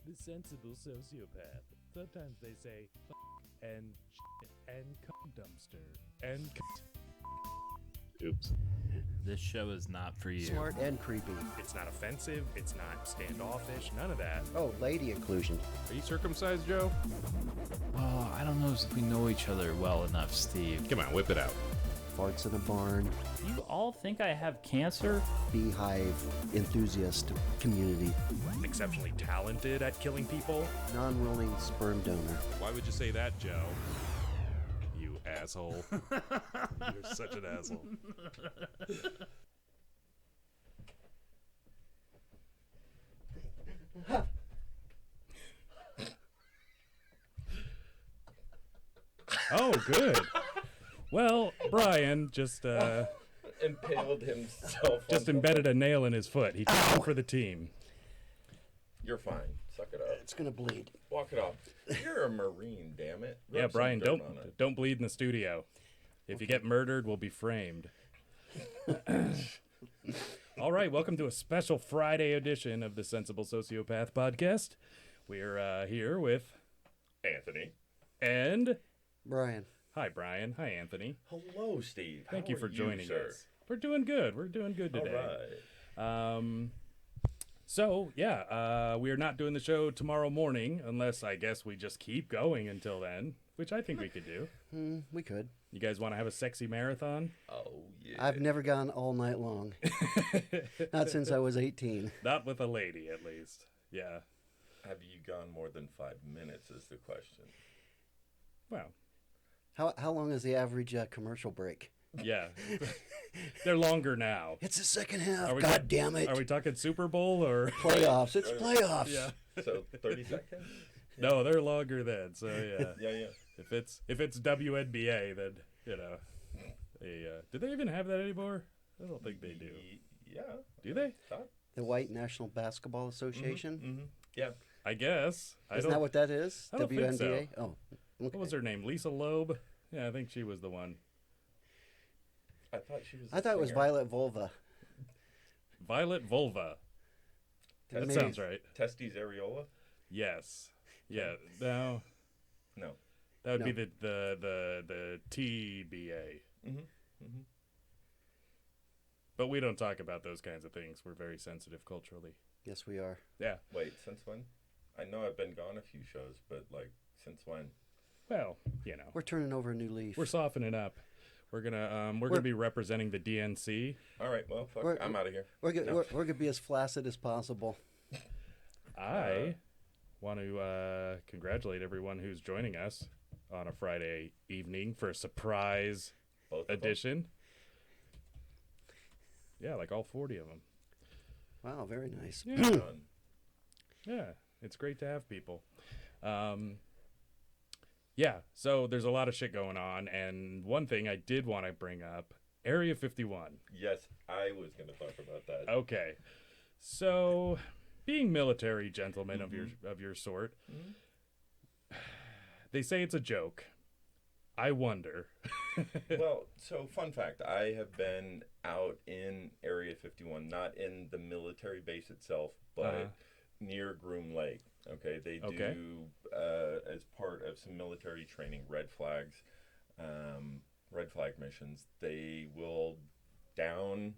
The sensible sociopath. Sometimes they say f and shit and dumpster and Oops. This show is not for you. Smart and creepy. It's not offensive. It's not standoffish. None of that. Oh, lady inclusion. Are you circumcised, Joe? Well, I don't know if we know each other well enough, Steve. Come on, whip it out. Farts in a barn. Do you all think I have cancer? Beehive enthusiast community. Exceptionally talented at killing people. Non-rolling sperm donor. Why would you say that, Joe? You asshole. You're such an asshole. Oh, good. Well, Brian just Impaled himself. just embedded a nail in his foot. He took one for the team. You're fine. Suck it up. It's gonna bleed. Walk it off. You're a Marine, damn it. Rub Yeah, some Brian, dirt on it. don't bleed in the studio. If you get murdered, we'll be framed. All right, welcome to a special Friday edition of the Sensible Sociopath podcast. We're here with Anthony. and Brian. hi, Brian. Hi, Anthony. Hello, Steve. Thank How you are for joining sir? us. We're doing good. We're doing good All today. right. So, we are not doing the show tomorrow morning unless I guess we just keep going until then, which I think we could do. We could. You guys want to have a sexy marathon? Oh, yeah. I've never gone all night long. Not since I was 18. Not with a lady, at least. Yeah. Have you gone more than 5 minutes is the question. Well, How long is the average commercial break? yeah. They're longer now. It's the second half. Are we God talk- damn it. Are we talking Super Bowl or? Playoffs. It's playoffs. Yeah. So, 30 seconds? No, they're longer then. So yeah. Yeah. If it's WNBA, then you know. Do they even have that anymore? I don't think they do. Yeah. Do they? Thought- The White National Basketball Association. Yeah. I guess. Isn't that what that is? I don't think so. WNBA? Oh. Okay. What was her name? Lisa Loeb? Yeah, I think she was the one. I thought she was I thought it was singer. Violet Vulva. Violet Vulva. That Maybe. sounds right. Testes areola? Yes. Yeah. No, No. that would No. be the TBA. Mm-hmm. But we don't talk about those kinds of things. We're very sensitive culturally. Yes, we are. Yeah. Wait, since when? I know I've been gone a few shows, but, like, since when? Well, you know, We're turning over a new leaf. we're softening up. We're gonna be representing the DNC. All right, well, fuck, We're- I'm out of here. We're No. going to be as flaccid as possible. I want to congratulate everyone who's joining us on a Friday evening for a surprise Both of them? edition. Yeah, like all 40 of them. Wow, very nice. Yeah. Done. Yeah, it's great to have people. Yeah, so there's a lot of shit going on, and one thing I did want to bring up, Area 51. Yes, I was going to talk about that. Okay, so being military gentlemen of your sort, they say it's a joke. I wonder. Well, so fun fact, I have been out in Area 51, not in the military base itself, but near Groom Lake. Okay, they do, as part of some military training, red flag missions. They will down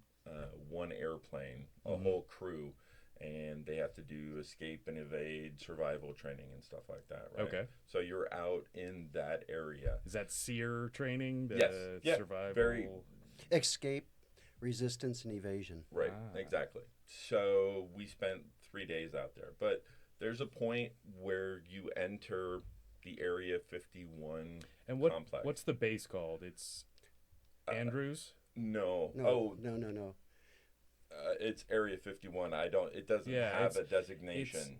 one airplane, a whole crew, and they have to do escape and evade, survival training and stuff like that, right? Okay. So you're out in that area. Is that SERE training? The Yes. Yeah, survival. very- Escape, resistance, and evasion. Right, exactly. So we spent 3 days out there. But there's a point where you enter the Area 51 And complex. what's the base called? It's Andrews? No. No, Oh, no. it's Area 51. It doesn't Yeah, have a it's- designation.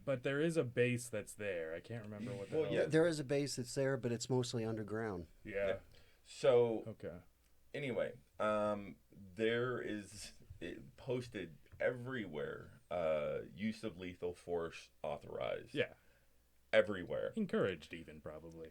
But there is a base that's there. I can't remember what the Well, hell. yeah. There is a base that's there, but it's mostly underground. Yeah. So Okay. anyway, there is posted everywhere, use of lethal force authorized. Yeah. Everywhere. Encouraged even, probably.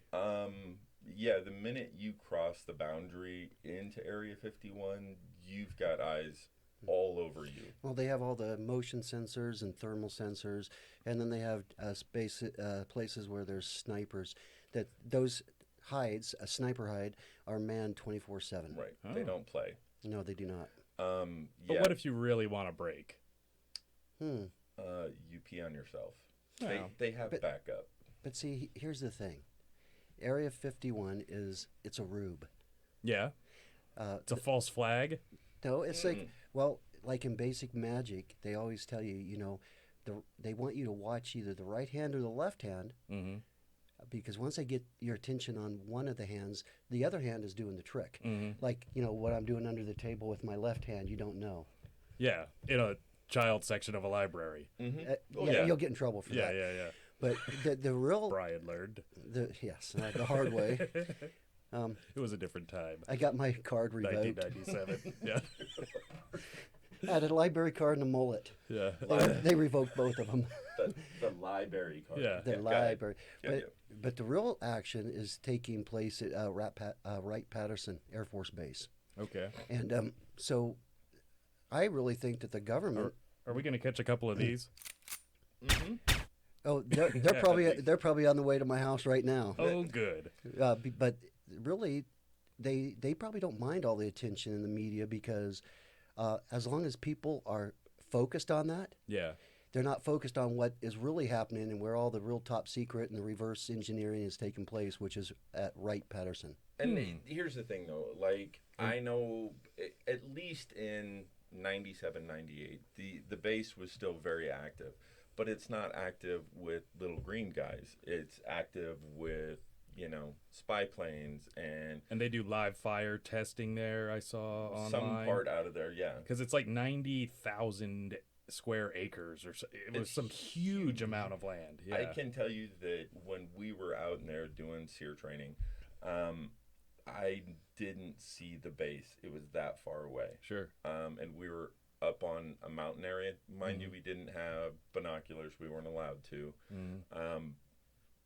Yeah, the minute you cross the boundary into Area 51, you've got eyes all over you. Well, they have all the motion sensors and thermal sensors, and then they have places where there's snipers. That those hides, a sniper hide, are manned 24/7. Right. They don't play. No, they do not. But what if you really want to break? You pee on yourself. Well, They have backup. But see, here's the thing. Area 51 it's a rube. Yeah. It's a false flag. No, it's like in basic magic, they always tell you, they want you to watch either the right hand or the left hand, because once they get your attention on one of the hands, the other hand is doing the trick. Like, what I'm doing under the table with my left hand, you don't know. Yeah, in a child section of a library. You'll get in trouble for that. Yeah. But the real Brian learned. The hard way. It was a different time. I got my card revoked. 1997. Yeah. I had a library card and a mullet. Yeah. They revoked both of them. The library card. Yeah. The library. Yeah, But the real action is taking place at Wright-Patterson Air Force Base. Okay. And so I really think that the government... Are we going to catch a couple of these? Oh, they're probably on the way to my house right now. Oh, good. But really, they probably don't mind all the attention in the media because as long as people are focused on that, Yeah. they're not focused on what is really happening and where all the real top secret and the reverse engineering is taking place, which is at Wright-Patterson. And here's the thing, though. Like, I know at least in 97, 98, the base was still very active. But it's not active with little green guys. It's active with, spy planes and they do live fire testing there, I saw online. some part out of there, yeah. Because it's like 90,000 square acres or so. It was some huge amount of land. Yeah. I can tell you that when we were out in there doing SERE training, I didn't see the base. It was that far away. Sure. And we were up on a mountain area. Mind you, we didn't have binoculars. We weren't allowed to.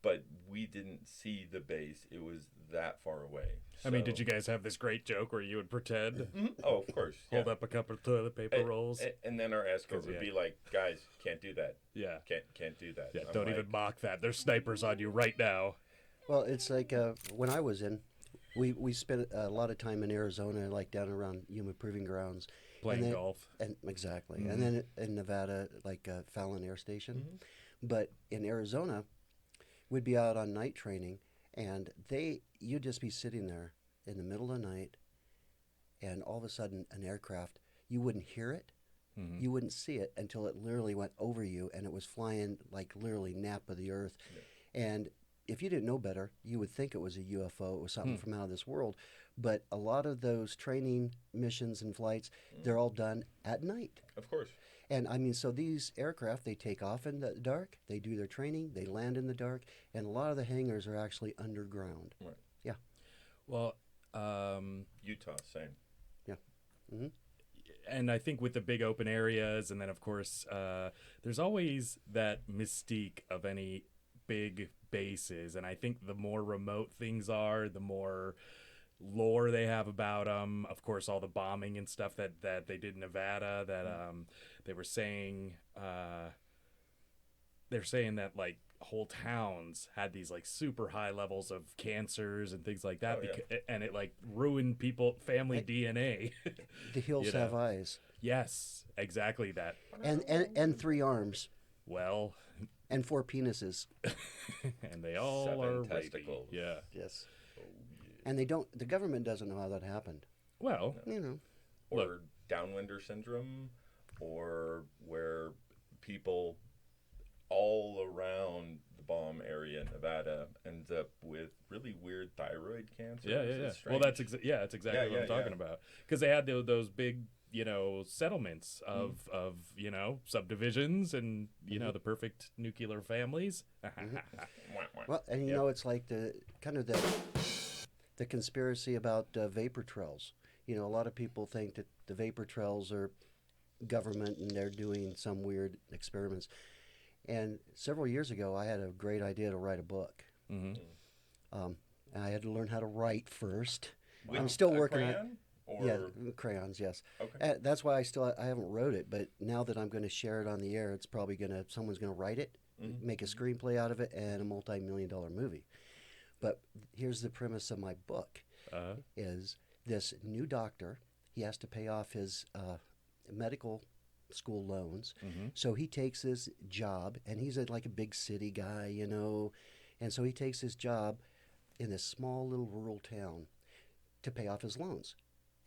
But we didn't see the base. It was that far away. I mean, did you guys have this great joke where you would pretend? Oh, of course. Hold up a couple of toilet paper rolls. And then our escort would be like, guys, can't do that. Yeah. Can't do that. Yeah, I'm don't even mock that. There's snipers on you right now. Well, it's like when I was in, we spent a lot of time in Arizona, like down around Yuma Proving Grounds. Playing golf. Exactly. And then in Nevada, like Fallon Air Station. But in Arizona, we'd be out on night training, and you'd just be sitting there in the middle of the night, and all of a sudden an aircraft, you wouldn't hear it, you wouldn't see it until it literally went over you, and it was flying like literally nap of the earth. And if you didn't know better, you would think it was a UFO, it was something from out of this world. But a lot of those training missions and flights, they're all done at night. Of course. And I mean, so these aircraft, they take off in the dark, they do their training, they land in the dark, and a lot of the hangars are actually underground. Right. Yeah. Well, Utah, same. Yeah. And I think with the big open areas, and then of course, there's always that mystique of any big bases. And I think the more remote things are, the more lore they have about them. Of course, all the bombing and stuff that they did in Nevada, that they were saying, they're saying that like whole towns had these like super high levels of cancers and things like that, and it like ruined family DNA. The hills have eyes. Yes, exactly that. And 3 arms. Well, and 4 penises. And they all 7 are testicles. rapey. Yeah. Yes. And the government doesn't know how that happened. Well, Or downwinder syndrome, or where people all around the bomb area in Nevada ends up with really weird thyroid cancer. Yeah. Well, that's exactly what I'm talking about. Because they had those big, settlements of subdivisions and the perfect nuclear families. Well, and it's like the conspiracy about vapor trails. A lot of people think that the vapor trails are government and they're doing some weird experiments. And several years ago, I had a great idea to write a book. And I had to learn how to write first. I'm still working on it. Or Yeah, crayons, yes. Okay. That's why I haven't wrote it, but now that I'm going to share it on the air, it's probably someone's going to write it, make a screenplay out of it, and a multi-million-dollar movie. But here's the premise of my book: is this new doctor? He has to pay off his medical school loans, so he takes this job, and he's like a big city guy, and so he takes his job in this small little rural town to pay off his loans.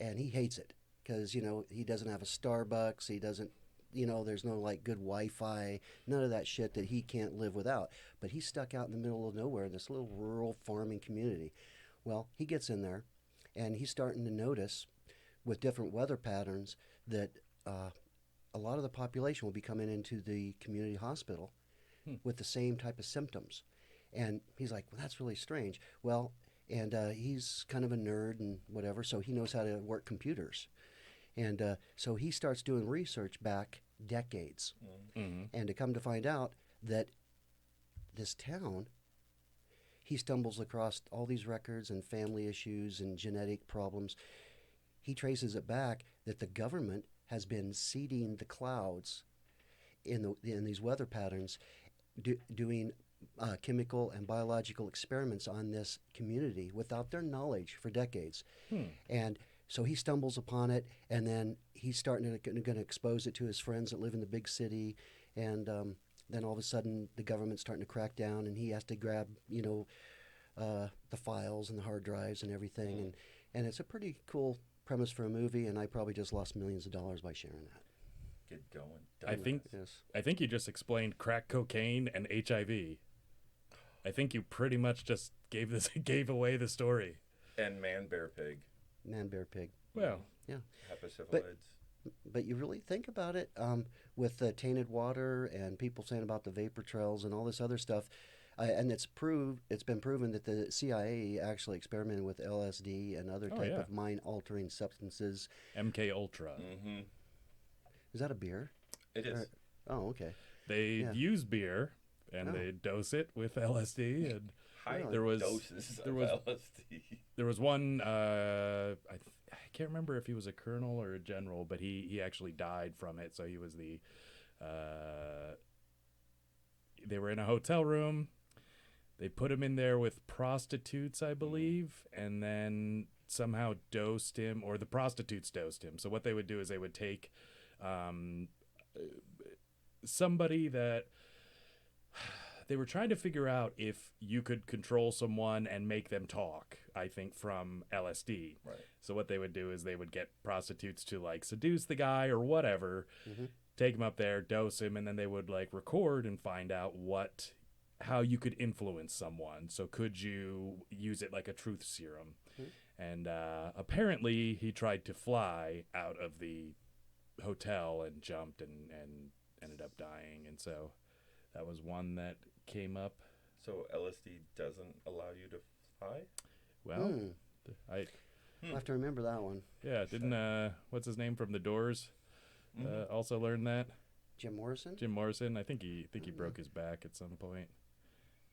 And he hates it because, he doesn't have a Starbucks. He doesn't, there's no like good Wi-Fi, none of that shit that he can't live without. But he's stuck out in the middle of nowhere in this little rural farming community. Well, he gets in there and he's starting to notice with different weather patterns that a lot of the population will be coming into the community hospital with the same type of symptoms. And he's like, well, that's really strange. Well, and he's kind of a nerd and whatever, so he knows how to work computers. And so he starts doing research back decades. And to come to find out that this town, he stumbles across all these records and family issues and genetic problems. He traces it back that the government has been seeding the clouds in these weather patterns, doing chemical and biological experiments on this community without their knowledge for decades. And so he stumbles upon it, and then he's starting to expose it to his friends that live in the big city, and then all of a sudden the government's starting to crack down, and he has to grab the files and the hard drives and everything, and it's a pretty cool premise for a movie, and I probably just lost millions of dollars by sharing that. Get going. I think you just explained crack cocaine and HIV. I think you pretty much just gave away the story. And man, bear, pig. Man, bear, pig. Well, yeah. Hepatosyphilids. But you really think about it, with the tainted water and people saying about the vapor trails and all this other stuff, and it's been proven that the CIA actually experimented with LSD and other type of mind-altering substances. MK Ultra. Is that a beer? It is. Oh, okay. They use beer and they dose it with LSD, and High there was doses of LSD. There was one. I can't remember if he was a colonel or a general, but he actually died from it. So he was the. They were in a hotel room. They put him in there with prostitutes, I believe, and then somehow dosed him, or the prostitutes dosed him. So what they would do is they would take somebody that they were trying to figure out if you could control someone and make them talk, I think, from LSD. Right. So what they would do is they would get prostitutes to like seduce the guy or whatever, take him up there, dose him, and then they would like record and find out how you could influence someone. So could you use it like a truth serum? And apparently he tried to fly out of the hotel and jumped and ended up dying. And so that was one that came up. So LSD doesn't allow you to fly? Well, I I'll have to remember that one. yeah, didn't what's his name from The Doors also learn that? Jim Morrison? Jim Morrison. I think he broke his back at some point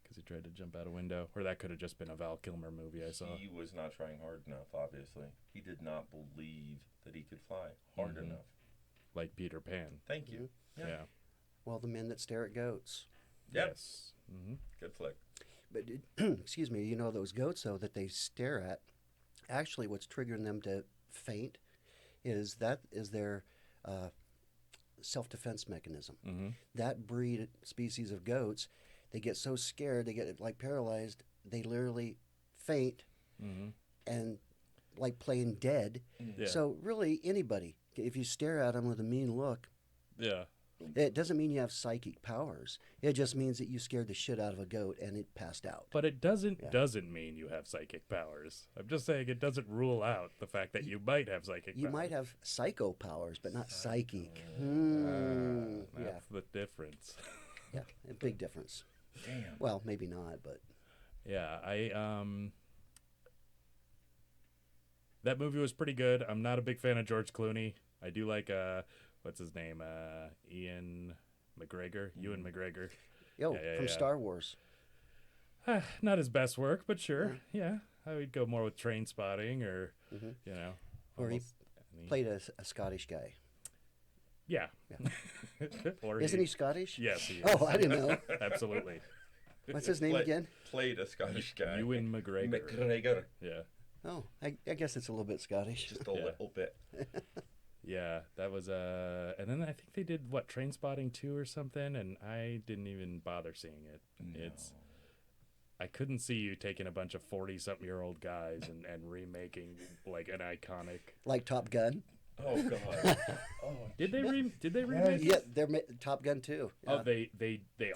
because he tried to jump out a window. Or that could have just been a Val Kilmer movie I saw. He was not trying hard enough, obviously. He did not believe that he could fly hard enough. Like Peter Pan. Thank you. Yeah. Well, The Men That Stare at Goats. Yep. Yes. Good flick. But, excuse me, those goats, though, that they stare at, actually what's triggering them to faint is their self-defense mechanism. That breed species of goats, they get so scared, they get like paralyzed, they literally faint and like playing dead. Yeah. So really anybody, if you stare at them with a mean look, Yeah. it doesn't mean you have psychic powers. It just means that you scared the shit out of a goat and it passed out. But it doesn't mean you have psychic powers. I'm just saying it doesn't rule out the fact that you might have psychic powers. You might have psycho powers, but not psychic. That's the difference. Yeah, a big difference. Damn. Well, maybe not, but Yeah, that movie was pretty good. I'm not a big fan of George Clooney. I do like what's his name? Ewan McGregor. from Star Wars. Not his best work, but sure. Yeah. I would go more with Train Spotting or Or he Almost any- played a Scottish guy. Yeah. Or Isn't he Scottish? Yes, he is. Oh, I didn't know. Absolutely. What's his name again? Played a Scottish guy. Ewan McGregor. McGregor. Yeah. Oh, I guess it's a little bit Scottish. Just a little bit. Yeah, that was and then I think they did what, Train Spotting 2 or something, and I didn't even bother seeing it. No. I couldn't see you taking a bunch of 40-something-year-old guys and remaking like an iconic. Like Top Gun. Oh God. Oh, Did they remake Yeah, it? they're Top Gun too. Oh, they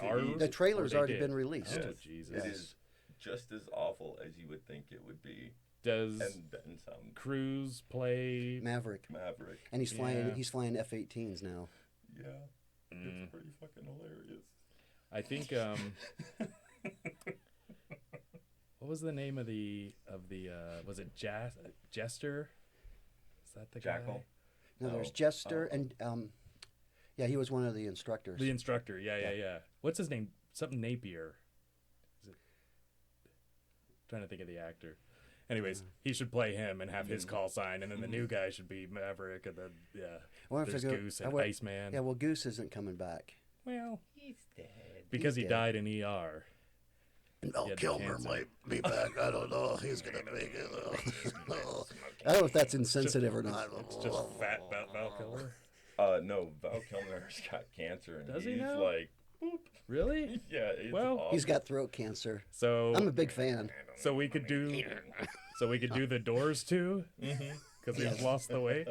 are. The trailer's or they already did? been released. Oh, Yes. Jesus. It is just as awful as you would think it would be, Does and then some. Cruise play? Maverick, Maverick. and he's flying. Yeah. He's flying F-18s now. Yeah. It's pretty fucking hilarious. I think. What was the name of the was it Jester? Is that the Jackal? guy? No, there's Oh, Jester, oh. and yeah, he was one of the instructors. The instructor. Yeah. What's his name? Something Napier. Is it? Trying to think of the actor. Anyways, he should play him and have his call sign, and then the new guy should be Maverick, and then I wonder if there's they're Goose I and wonder- Iceman. Yeah, well, Goose isn't coming back. Well, He's dead. because he dead. died in ER. Val had Kilmer cancer. might be back. I don't know. He's gonna make it. I don't know if that's insensitive or not. It's just fat Val Kilmer. No, Val Kilmer's got cancer, and Does he he's now? like, boop. Really? Yeah, it's Well, awful. He's got throat cancer. So I'm a big fan. so we could do the Doors too, because he's lost the weight.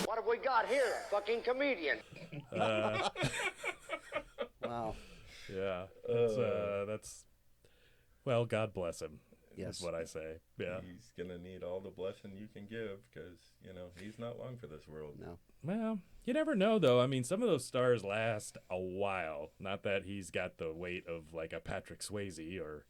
What have we got here? A fucking comedian. Wow. Yeah, that's well, God bless him. Yes. Is what I say. Yeah. He's gonna need all the blessing you can give, because he's not long for this world. No. Well, you never know, though. I mean, some of those stars last a while. Not that he's got the weight of like a Patrick Swayze,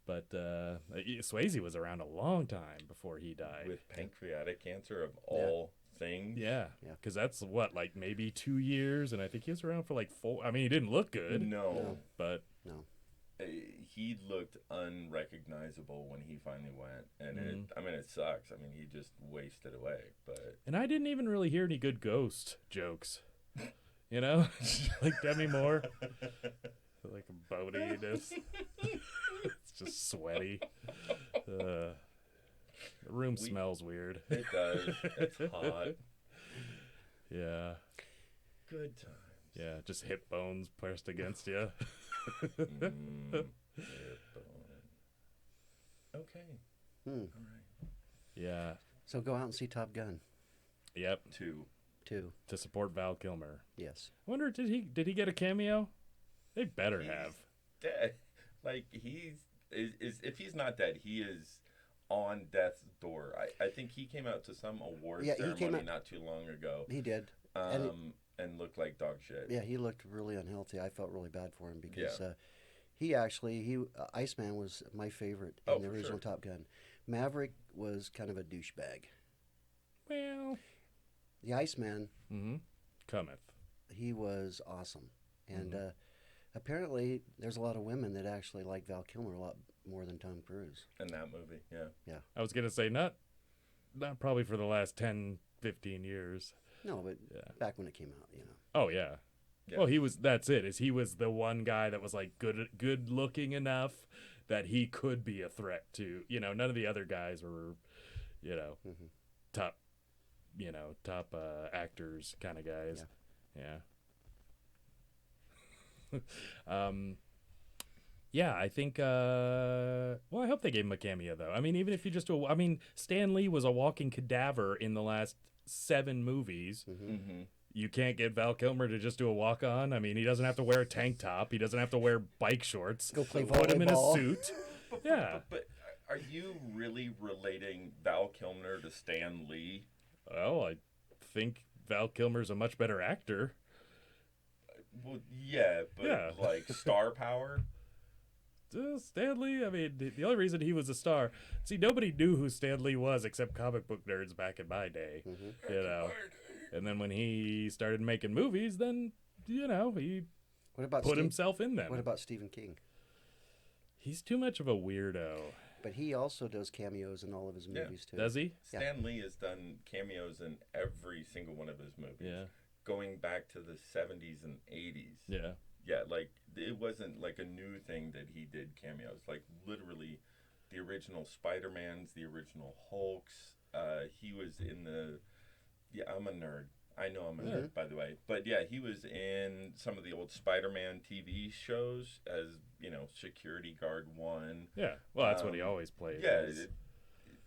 but Swayze was around a long time before he died. With pancreatic cancer of all things. Yeah, Yeah. because that's what, like maybe 2 years, and I think he was around for like 4. I mean, he didn't look good, No. but No. He looked unrecognizable when he finally went, and it sucks. I mean, he just wasted away. But and I didn't even really hear any good ghost jokes. You know, like Demi Moore, like a Bodie. It's just sweaty. The room smells weird. it does. It's hot. Yeah, Good times. yeah, just hip bones pressed against you. Okay. Hmm. All right. Yeah, So go out and see Top Gun yep. 2. too. To support Val Kilmer. Yes. I wonder, did he get a cameo? They better have. Dead. Like, he's if he's not dead, he is on death's door. I think he came out to some award Yeah, he came ceremony out- not too long ago. He did. And looked like dog shit. Yeah, he looked really unhealthy. I felt really bad for him because Yeah. he Iceman was my favorite Oh, in the for original sure. Top Gun. Maverick was kind of a douchebag. Well, The Iceman, cometh. he was awesome, and apparently there's a lot of women that actually like Val Kilmer a lot more than Tom Cruise. In that movie, yeah. I was gonna say not probably for the last 10, 15 years. No, but Yeah. back when it came out, Oh yeah. Yeah. Well, that's it. Is he was the one guy that was like good looking enough that he could be a threat to. None of the other guys were, top, top actors kind of guys. Yeah. Yeah, I think. Well, I hope they gave him a cameo though. I mean, even if you just do. I mean, Stan Lee was a walking cadaver in the last 7 movies. Mm-hmm. You can't get Val Kilmer to just do a walk-on. I mean, he doesn't have to wear a tank top. He doesn't have to wear bike shorts. Go play Put him in a volleyball. suit. Yeah. But are you really relating Val Kilmer to Stan Lee? Well, I think Val Kilmer's a much better actor. Well, yeah, but Yeah. like star power? Stan Lee, I mean, the only reason he was a star. See, nobody knew who Stan Lee was except comic book nerds back in my day. And then when he started making movies, then, he What about put himself in them. What about Stephen King? He's too much of a weirdo. But he also does cameos in all of his Yeah. movies too. Does he? Stan Lee has done cameos in every single one of his movies. Yeah. Going back to the 70s and 80s. Yeah. Yeah, like it wasn't like a new thing that he did cameos. Like literally, the original Spider-Mans, the original Hulks. He was in the. Yeah, I'm a nerd. I know I'm a nerd, by the way. But yeah, he was in some of the old Spider-Man TV shows as security guard one. Yeah. Well, that's what he always played. Yeah, as.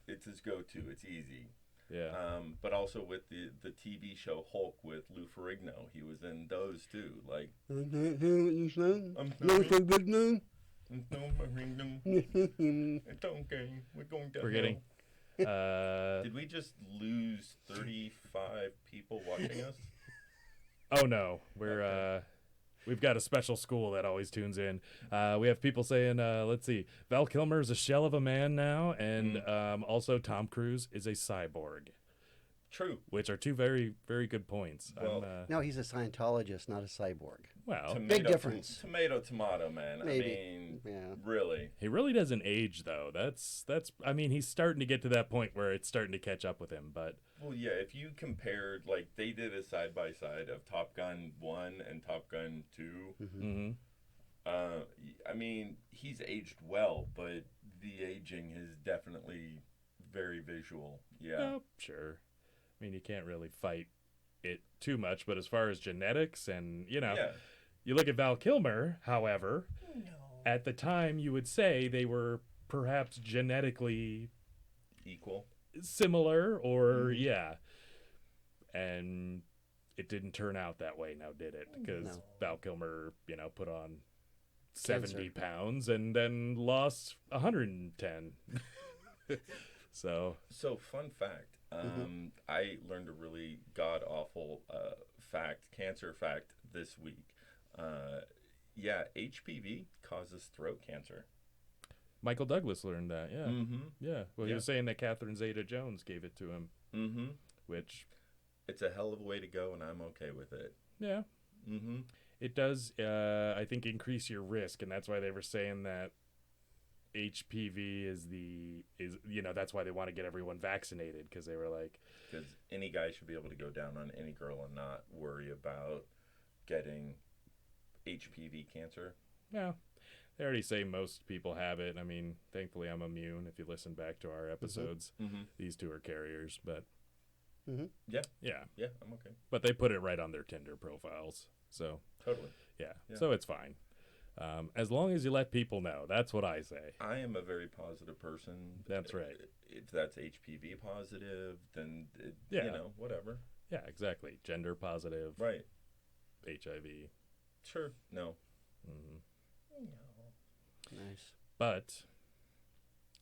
it's his go-to. It's easy. Yeah. But also with the TV show Hulk with Lou Ferrigno, he was in those too. Like, it's okay. We're going down. We're getting. Did we just lose 35 people watching us? Oh no, we've got a special school that always tunes in. We have people saying, let's see, Val Kilmer is a shell of a man now, and also Tom Cruise is a cyborg. True. Which are two very, very good points. Well, No, he's a Scientologist, not a cyborg. Well, Big difference. Tomato, man. Maybe. I mean, Yeah. really. he really doesn't age though. That's. I mean, he's starting to get to that point where it's starting to catch up with him. But Well, yeah, if you compared, like, they did a side-by-side of Top Gun 1 and Top Gun 2. mhm. I mean, he's aged well, but the aging is definitely very visual. Yeah. Oh, sure. I mean, you can't really fight it too much, but as far as genetics and Yeah. you look at Val Kilmer, however, at the time you would say they were perhaps genetically Equal. similar or and it didn't turn out that way now, did it? Because No. Val Kilmer put on 70 pounds and then lost 110. So fun fact. I learned a really god-awful cancer fact this week. HPV causes throat cancer. Michael Douglas learned that, yeah. Mm-hmm. Yeah, well, he was saying that Catherine Zeta-Jones gave it to him, Mm-hmm. which, It's a hell of a way to go, and I'm okay with it. yeah, Mm-hmm. it does, I think, increase your risk, and that's why they were saying that HPV is that's why they want to get everyone vaccinated, because they were like, Because any guy should be able to go down on any girl and not worry about getting HPV cancer. yeah, they already say most people have it. I mean, thankfully I'm immune. If you listen back to our episodes, Mm-hmm. these two are carriers, but Yeah. yeah, Yeah, I'm okay. but they put it right on their Tinder profiles, so Totally. yeah. Yeah. So it's fine. As long as you let people know, that's what I say. I am a very positive person. That's right. If that's HPV positive, then, Yeah. whatever. Yeah, exactly. Gender positive, Right. HIV. Sure. No. hmm Nice. But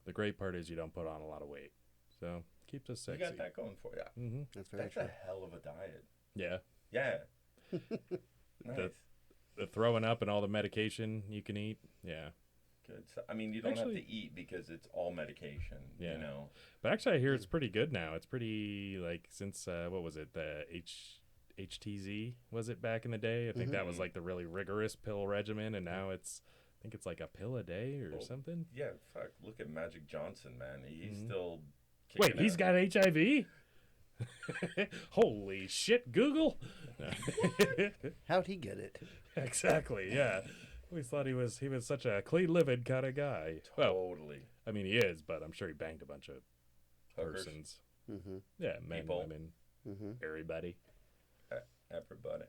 the great part is you don't put on a lot of weight. So keeps us You sexy. got that going for you. Mm-hmm. That's very That's true. a hell of a diet. Yeah. Yeah. Nice. The throwing up and all the medication you can eat. Yeah. Good. So, I mean, you don't have Actually- to eat because it's all medication. Yeah. You know. But actually, I hear it's pretty good now. It's pretty, like, since, what was it? The HTZ, was it back in the day? I think that was, like, the really rigorous pill regimen. And now I think it's like a pill a day or something. Yeah. Fuck. Look at Magic Johnson, man. He's still. Wait, kicking he's out. got HIV? Holy shit, Google. How'd he get it? Exactly, yeah. We thought he was such a clean living kind of guy. Well, Totally. I mean, he is, but I'm sure he banged a bunch of Hookers. persons. Mm-hmm. Yeah, men, People. women, Mm-hmm. everybody. Everybody.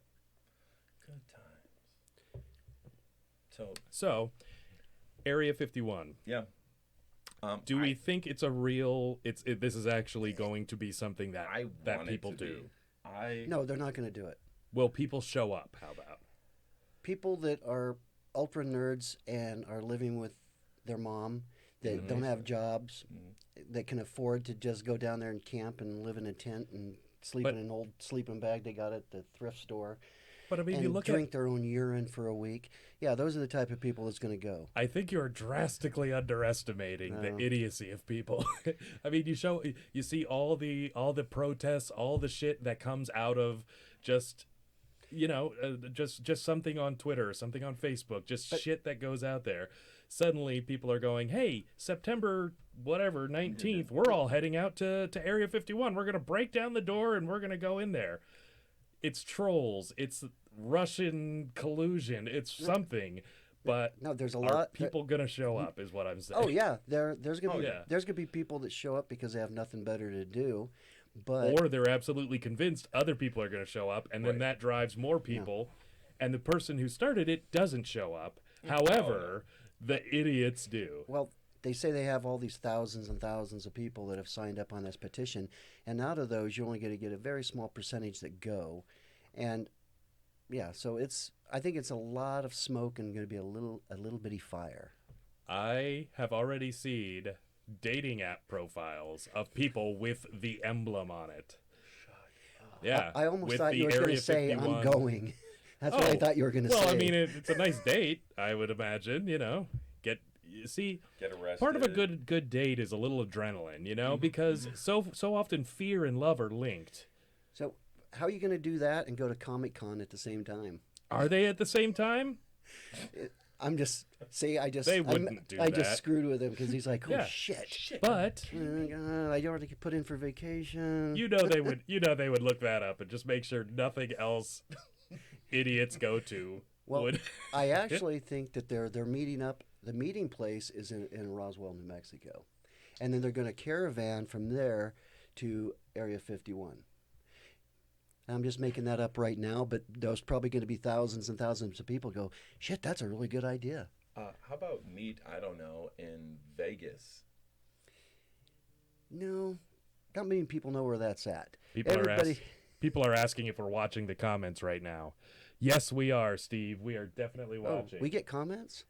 Good times. So, Area 51. Yeah. Do we think it's a real? This is actually going to be something that I that want it people to do. be. No, they're not going to do it. Will people show up? How about? People that are ultra nerds and are living with their mom, that don't have jobs, that can afford to just go down there and camp and live in a tent and sleep But- in an old sleeping bag they got at the thrift store, But I mean, you and look drink their own urine for a week. Yeah, those are the type of people that's going to go. I think you're drastically underestimating the No. idiocy of people. I mean, you see all the protests, all the shit that comes out of just just something on Twitter, something on Facebook, just shit that goes out there. suddenly people are going, hey, September whatever 19th, we're all heading out to Area 51. We're going to break down the door and we're going to go in there. It's trolls. It's Russian collusion. It's something. But No, there's a are lot. people going to show up is what I'm saying. Oh yeah, there's gonna be yeah. there's gonna be people that show up because they have nothing better to do, but Or they're absolutely convinced other people are going to show up, and then that drives more people, and the person who started it doesn't show up. However, the idiots do. well, they say they have all these thousands and thousands of people that have signed up on this petition, and out of those, you're only going to get a very small percentage that go, and yeah, so I think it's a lot of smoke and going to be a little bitty fire. I have already seen dating app profiles of people with the emblem on it. Yeah, I almost with thought the you were going Area to say 51. I'm going. That's what I thought you were going to say. Well, I mean, it's a nice date, I would imagine. Get arrested. part of a good date is a little adrenaline, because so often fear and love are linked. So how are you going to do that and go to Comic-Con at the same time? Are they at the same time? I'm just They wouldn't do I just that. screwed with him because he's like, oh Yeah. shit. But Oh, God, I already put in for vacation. they would look that up and just make sure nothing else idiots go to Well, would. I actually think that they're meeting up. The meeting place is in Roswell, New Mexico, and then they're going to caravan from there to Area 51. I'm just making that up right now, but there's probably going to be thousands and thousands of people go, shit, that's a really good idea. How about meet, I don't know, in Vegas? No, not many people know where that's at. People are asking if we're watching the comments right now. Yes, we are, Steve. We are definitely watching. We get comments?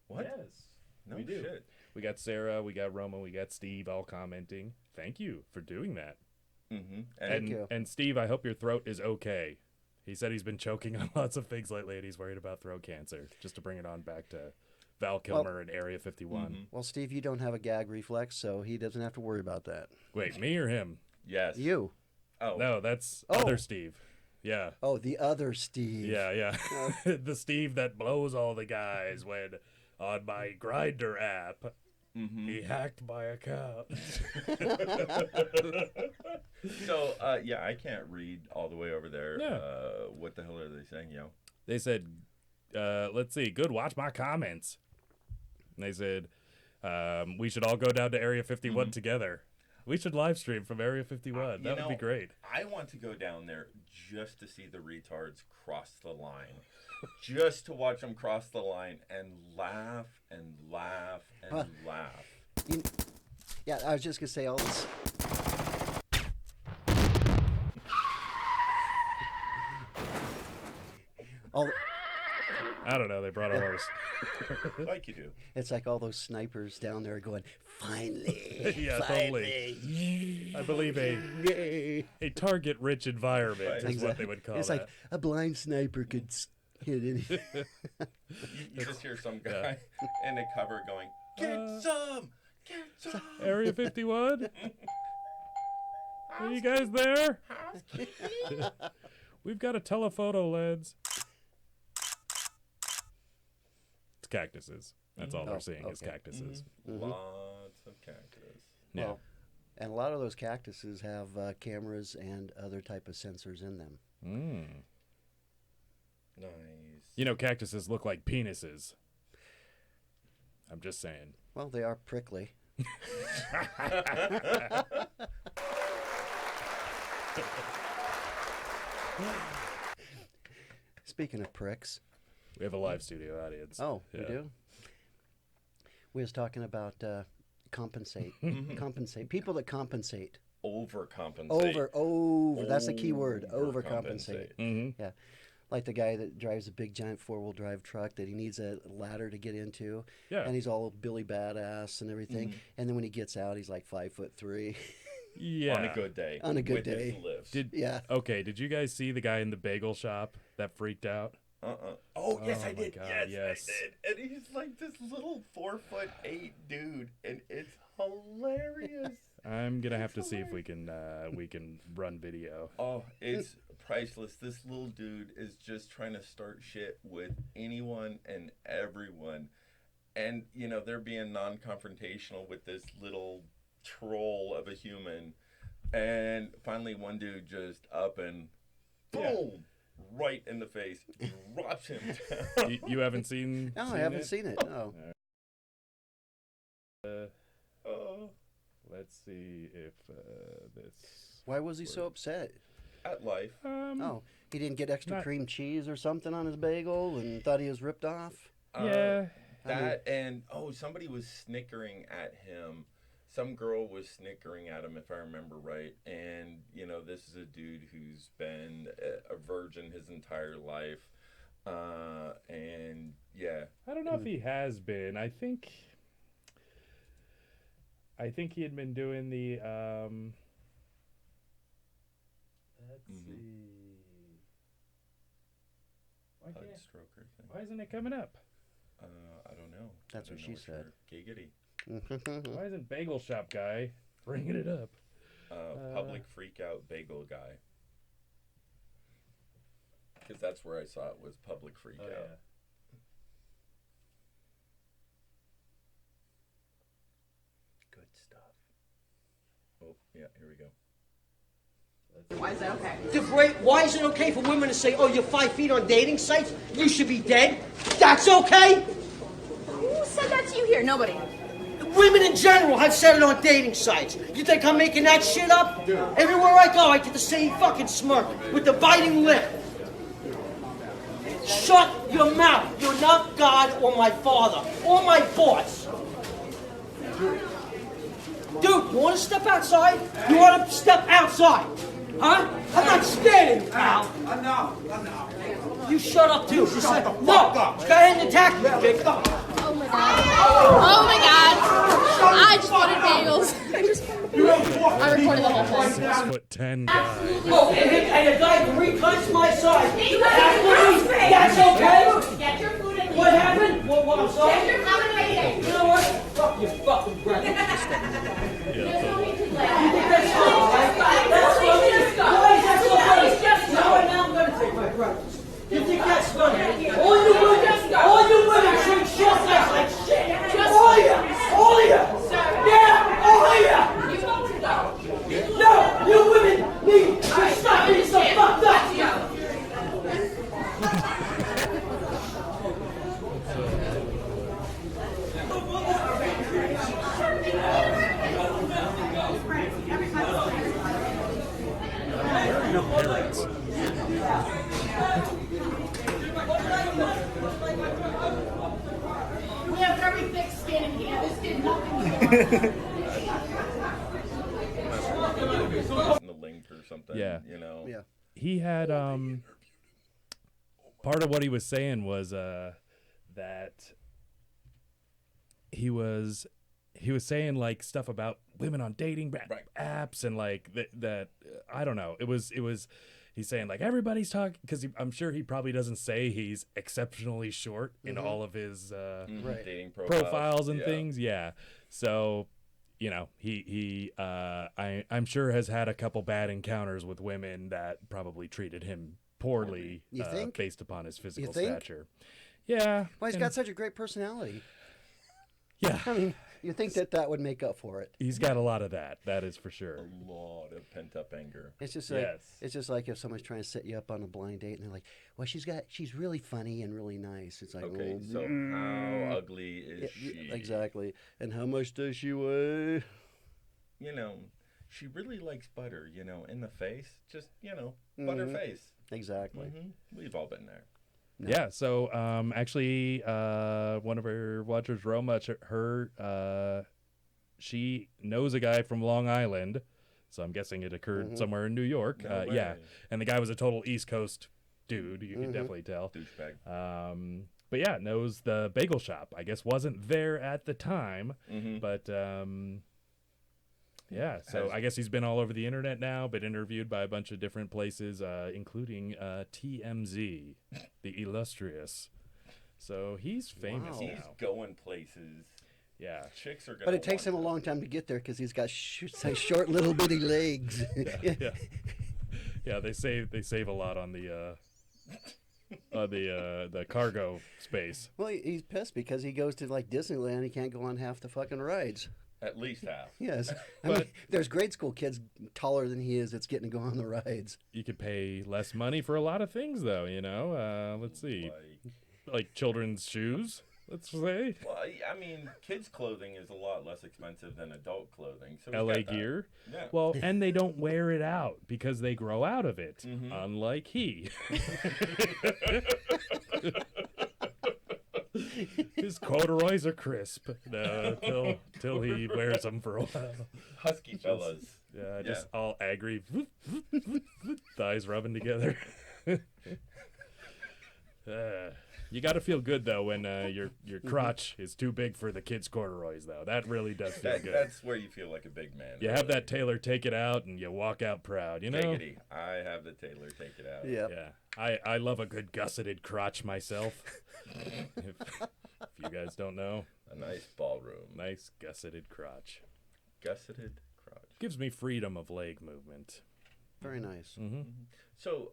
What? Yes, No we do. shit. We got Sarah, we got Roma, we got Steve all commenting. Thank you for doing that. Mm-hmm. Thank you. And Steve, I hope your throat is okay. He said he's been choking on lots of things lately and he's worried about throat cancer. Just to bring it on back to Val Kilmer and Area 51. Well, Steve, you don't have a gag reflex, so he doesn't have to worry about that. Wait, me or him? Yes. You. Oh. No, that's Oh. other Steve. Yeah. Oh, the other Steve. Yeah. The Steve that blows all the guys when on my Grindr app he hacked my account. So, I can't read all the way over there. Yeah. What the hell are they saying, yo? They said, let's see, good, watch my comments. And they said, we should all go down to Area 51 together. We should live stream from Area 51. That would be great. I want to go down there just to see the retards cross the line. Just to watch them cross the line and laugh and laugh and laugh. Yeah, I was just going to say all this. I don't know. They brought a horse. Like you do. It's like all those snipers down there going, finally. Yeah, finally. totally. I believe a target-rich environment is what they would call It's that. like a blind sniper could hit anything. You just hear some guy in the cover going, Get some! Area 51? Are you guys there? We've got a telephoto lens. It's cactuses. That's all they're seeing is cactuses. Lots of cactus. Yeah. Well, and a lot of those cactuses have cameras and other type of sensors in them. Nice. You know, cactuses look like penises. I'm just saying. Well, they are prickly. Speaking of pricks. We have a live studio audience. Oh, Yeah. we do? We was talking about compensate. Compensate. People that compensate. Overcompensate. Over. That's the key word. Overcompensate. Overcompensate. Yeah. Like the guy that drives a big giant 4-wheel drive truck that he needs a ladder to get into. Yeah. And he's all Billy Badass and everything. And then when he gets out, he's like 5'3". Yeah. On a good day. On a good with day. His lifts. Yeah. Okay, did you guys see the guy in the bagel shop that freaked out? Oh, yes, Oh I my did. God, yes, yes. I did. And he's like this little 4'8" dude, and it's hilarious. I'm gonna have to see if we can run video. Oh, it's priceless. This little dude is just trying to start shit with anyone and everyone. and you know they're being non-confrontational with this little troll of a human, and finally one dude just up and boom, right in the face, drops him down. You haven't seen? No, I haven't seen it. No. Let's see if this. Why was he so upset? At life. Oh, he didn't get extra not- cream cheese or something on his bagel and thought he was ripped off? Yeah. That and somebody was snickering at him. Some girl was snickering at him, if I remember right. And you know, this is a dude who's been a virgin his entire life. And yeah, I don't know if he has been. I think he had been doing the let's see. Bud stroker thing. Why isn't it coming up? I don't know. That's I what don't she know said. you're Giggity. Why isn't Bagel Shop guy bringing it up? Public freak out bagel guy. Because that's where I saw it was public freak out. Good stuff. Oh, yeah, here we go. Why is that okay? Why is it okay for women to say, oh, you're 5 feet on dating sites? You should be dead? That's okay? Who said that to you here? Nobody. Women in general have said it on dating sites. You think I'm making that shit up? Everywhere I go, I get the same fucking smirk with the biting lip. Shut your mouth. You're not God or my father or my boss. Dude, you want to step outside? You want to step outside? Huh? I'm not scared of you, pal. No. You shut up, too. Shut the fuck up. Go ahead and attack me, big. Oh my god. Oh my god. I just wanted bagels. I recorded the whole thing. 6'10" guy. Oh, and a guy 3 times my size. That's okay? Get your food and What happened? What I'm sorry? Get your food and leave. You know what? Fuck your fucking breath. There's no need to play. That's all right. That's funny. Why is that so funny? Now I'm gonna take my breakfast. You think that's funny? All you women drink short necks like shit. All of you. All of you. Yeah, all of you. You want to go. No, you women need to stop being so fucked up. We have very thick skin in here. This did nothing. In the link or something. Yeah. You know. Yeah. He had part of what he was saying was that he was saying like stuff about women on dating apps and like that I don't know. It was he's saying like everybody's talking because I'm sure he probably doesn't say he's exceptionally short in all of his Dating profiles and things. Yeah. So, you know, I'm sure has had a couple bad encounters with women that probably treated him poorly You think? based upon his physical think? stature. Yeah. Well, he's got such a great personality. Yeah. I mean, you think that would make up for it. He's got a lot of that. That is for sure. A lot of pent up anger. It's just like Yes. it's just like if someone's trying to set you up on a blind date and they're like, "Well, she's really funny and really nice." It's like, Okay, well, so how ugly is she? Exactly. And how much does she weigh? You know, she really likes butter, you know, in the face. Just, you know, butter face. Exactly. We've all been there. No. Yeah. So actually, one of her watchers, Roma, she knows a guy from Long Island. So I'm guessing it occurred somewhere in New York. No way. Yeah. And the guy was a total East Coast dude. You can definitely tell. Douchebag. But yeah, knows the bagel shop. I guess wasn't there at the time, but yeah. So I guess he's been all over the internet now, been interviewed by a bunch of different places, including TMZ, the illustrious. So he's famous He's now. going places. Yeah. Chicks are gonna. But it takes him a long time to get there because he's got short little bitty legs. Yeah. Yeah, they save a lot on the the cargo space. Well, he's pissed because he goes to like Disneyland. He can't go on half the fucking rides. At least half. Yes. I mean, there's grade school kids taller than he is that's getting to go on the rides. You could pay less money for a lot of things, though. Let's see, like children's shoes. Let's say. Well, I mean, kids' clothing is a lot less expensive than adult clothing. So LA Gear. Yeah. Well, and they don't wear it out because they grow out of it, unlike he. His corduroys are crisp till he wears them for a while. Husky fellas. Just all angry. Thighs rubbing together. You got to feel good though when your crotch is too big for the kids' corduroys though. That really does feel good. That's where you feel like a big man. You have that tailor take it out and you walk out proud. You know. Giggity. I have the tailor take it out. Yeah. I love a good gusseted crotch myself. if you guys don't know, a nice ballroom. Nice gusseted crotch. Gusseted crotch gives me freedom of leg movement. Very nice. So,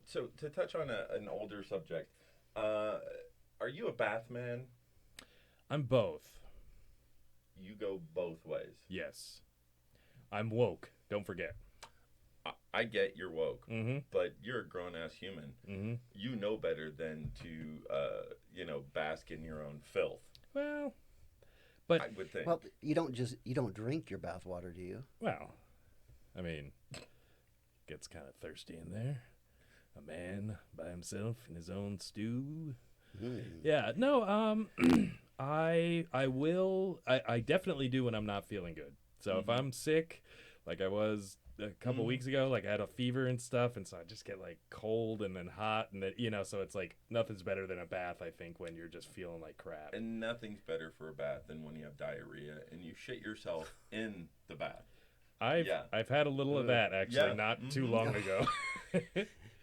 so to touch on an older subject, are you a bath man? I'm both. You go both ways. Yes. I'm woke. Don't forget. I get you're woke, but you're a grown-ass human. You know better than to, bask in your own filth. Well, but I would think. Well, you don't drink your bath water, do you? Well, I mean, gets kind of thirsty in there. A man by himself in his own stew. Yeah, no, I definitely do when I'm not feeling good. So if I'm sick, like I was a couple weeks ago, like I had a fever and stuff, and so I just get like cold and then hot, and then so it's like nothing's better than a bath, I think, when you're just feeling like crap. And nothing's better for a bath than when you have diarrhea and you shit yourself in the bath. I've had a little of that actually, not too long ago.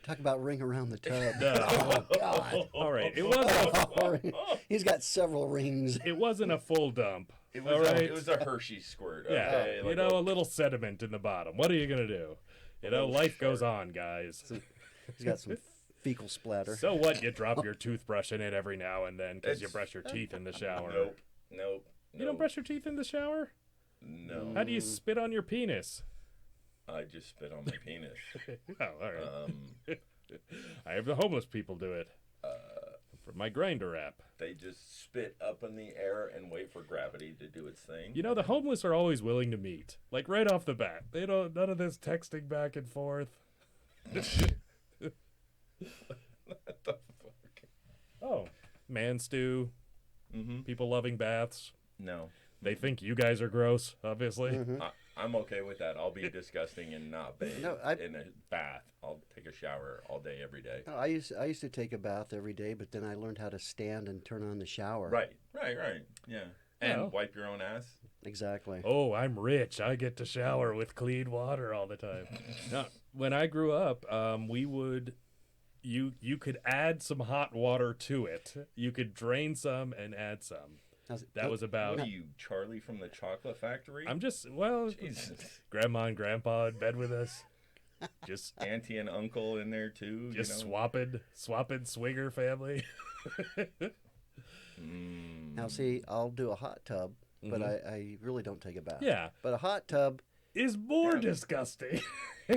Talk about ring around the tub. Oh God! All right, it wasn't. He's got several rings. It wasn't a full dump. It was a Hershey squirt. Okay? Yeah, like a little sediment in the bottom. What are you gonna do? Life goes on, guys. He's got some fecal splatter. So what? You drop your toothbrush in it every now and then because you brush your teeth in the shower. Nope. You don't brush your teeth in the shower? No. How do you spit on your penis? I just spit on my penis. Oh, all right. I have the homeless people do it for my grinder app. They just spit up in the air and wait for gravity to do its thing. The homeless are always willing to meet, like right off the bat. They don't none of this texting back and forth. What the fuck? Oh, man stew. People loving baths. No. They think you guys are gross, obviously. I'm okay with that. I'll be disgusting and not bathe in a bath. I'll take a shower all day, every day. No, I used to take a bath every day, but then I learned how to stand and turn on the shower. Right. Yeah. And wipe your own ass. Exactly. Oh, I'm rich. I get to shower with clean water all the time. No, when I grew up, we would... You could add some hot water to it. You could drain some and add some. That was about... What are you, Charlie from the Chocolate Factory? I'm just, Jesus. Grandma and Grandpa in bed with us. Just auntie and uncle in there too. Just swapping swinger family. Now see, I'll do a hot tub, but I really don't take a bath. Yeah. But a hot tub is more disgusting.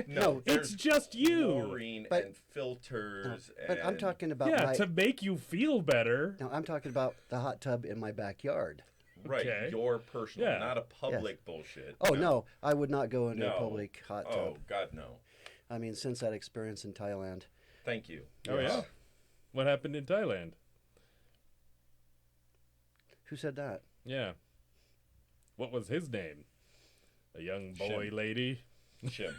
No, it's just you. Chlorine and filters. But I'm talking about to make you feel better. No, I'm talking about the hot tub in my backyard. Right, your personal, not a public bullshit. Oh no, I would not go into a public hot tub. Oh God, no. I mean, since that experience in Thailand. Thank you. Oh yeah. What happened in Thailand? Who said that? Yeah. What was his name? A young boy, Shim. lady. Shim.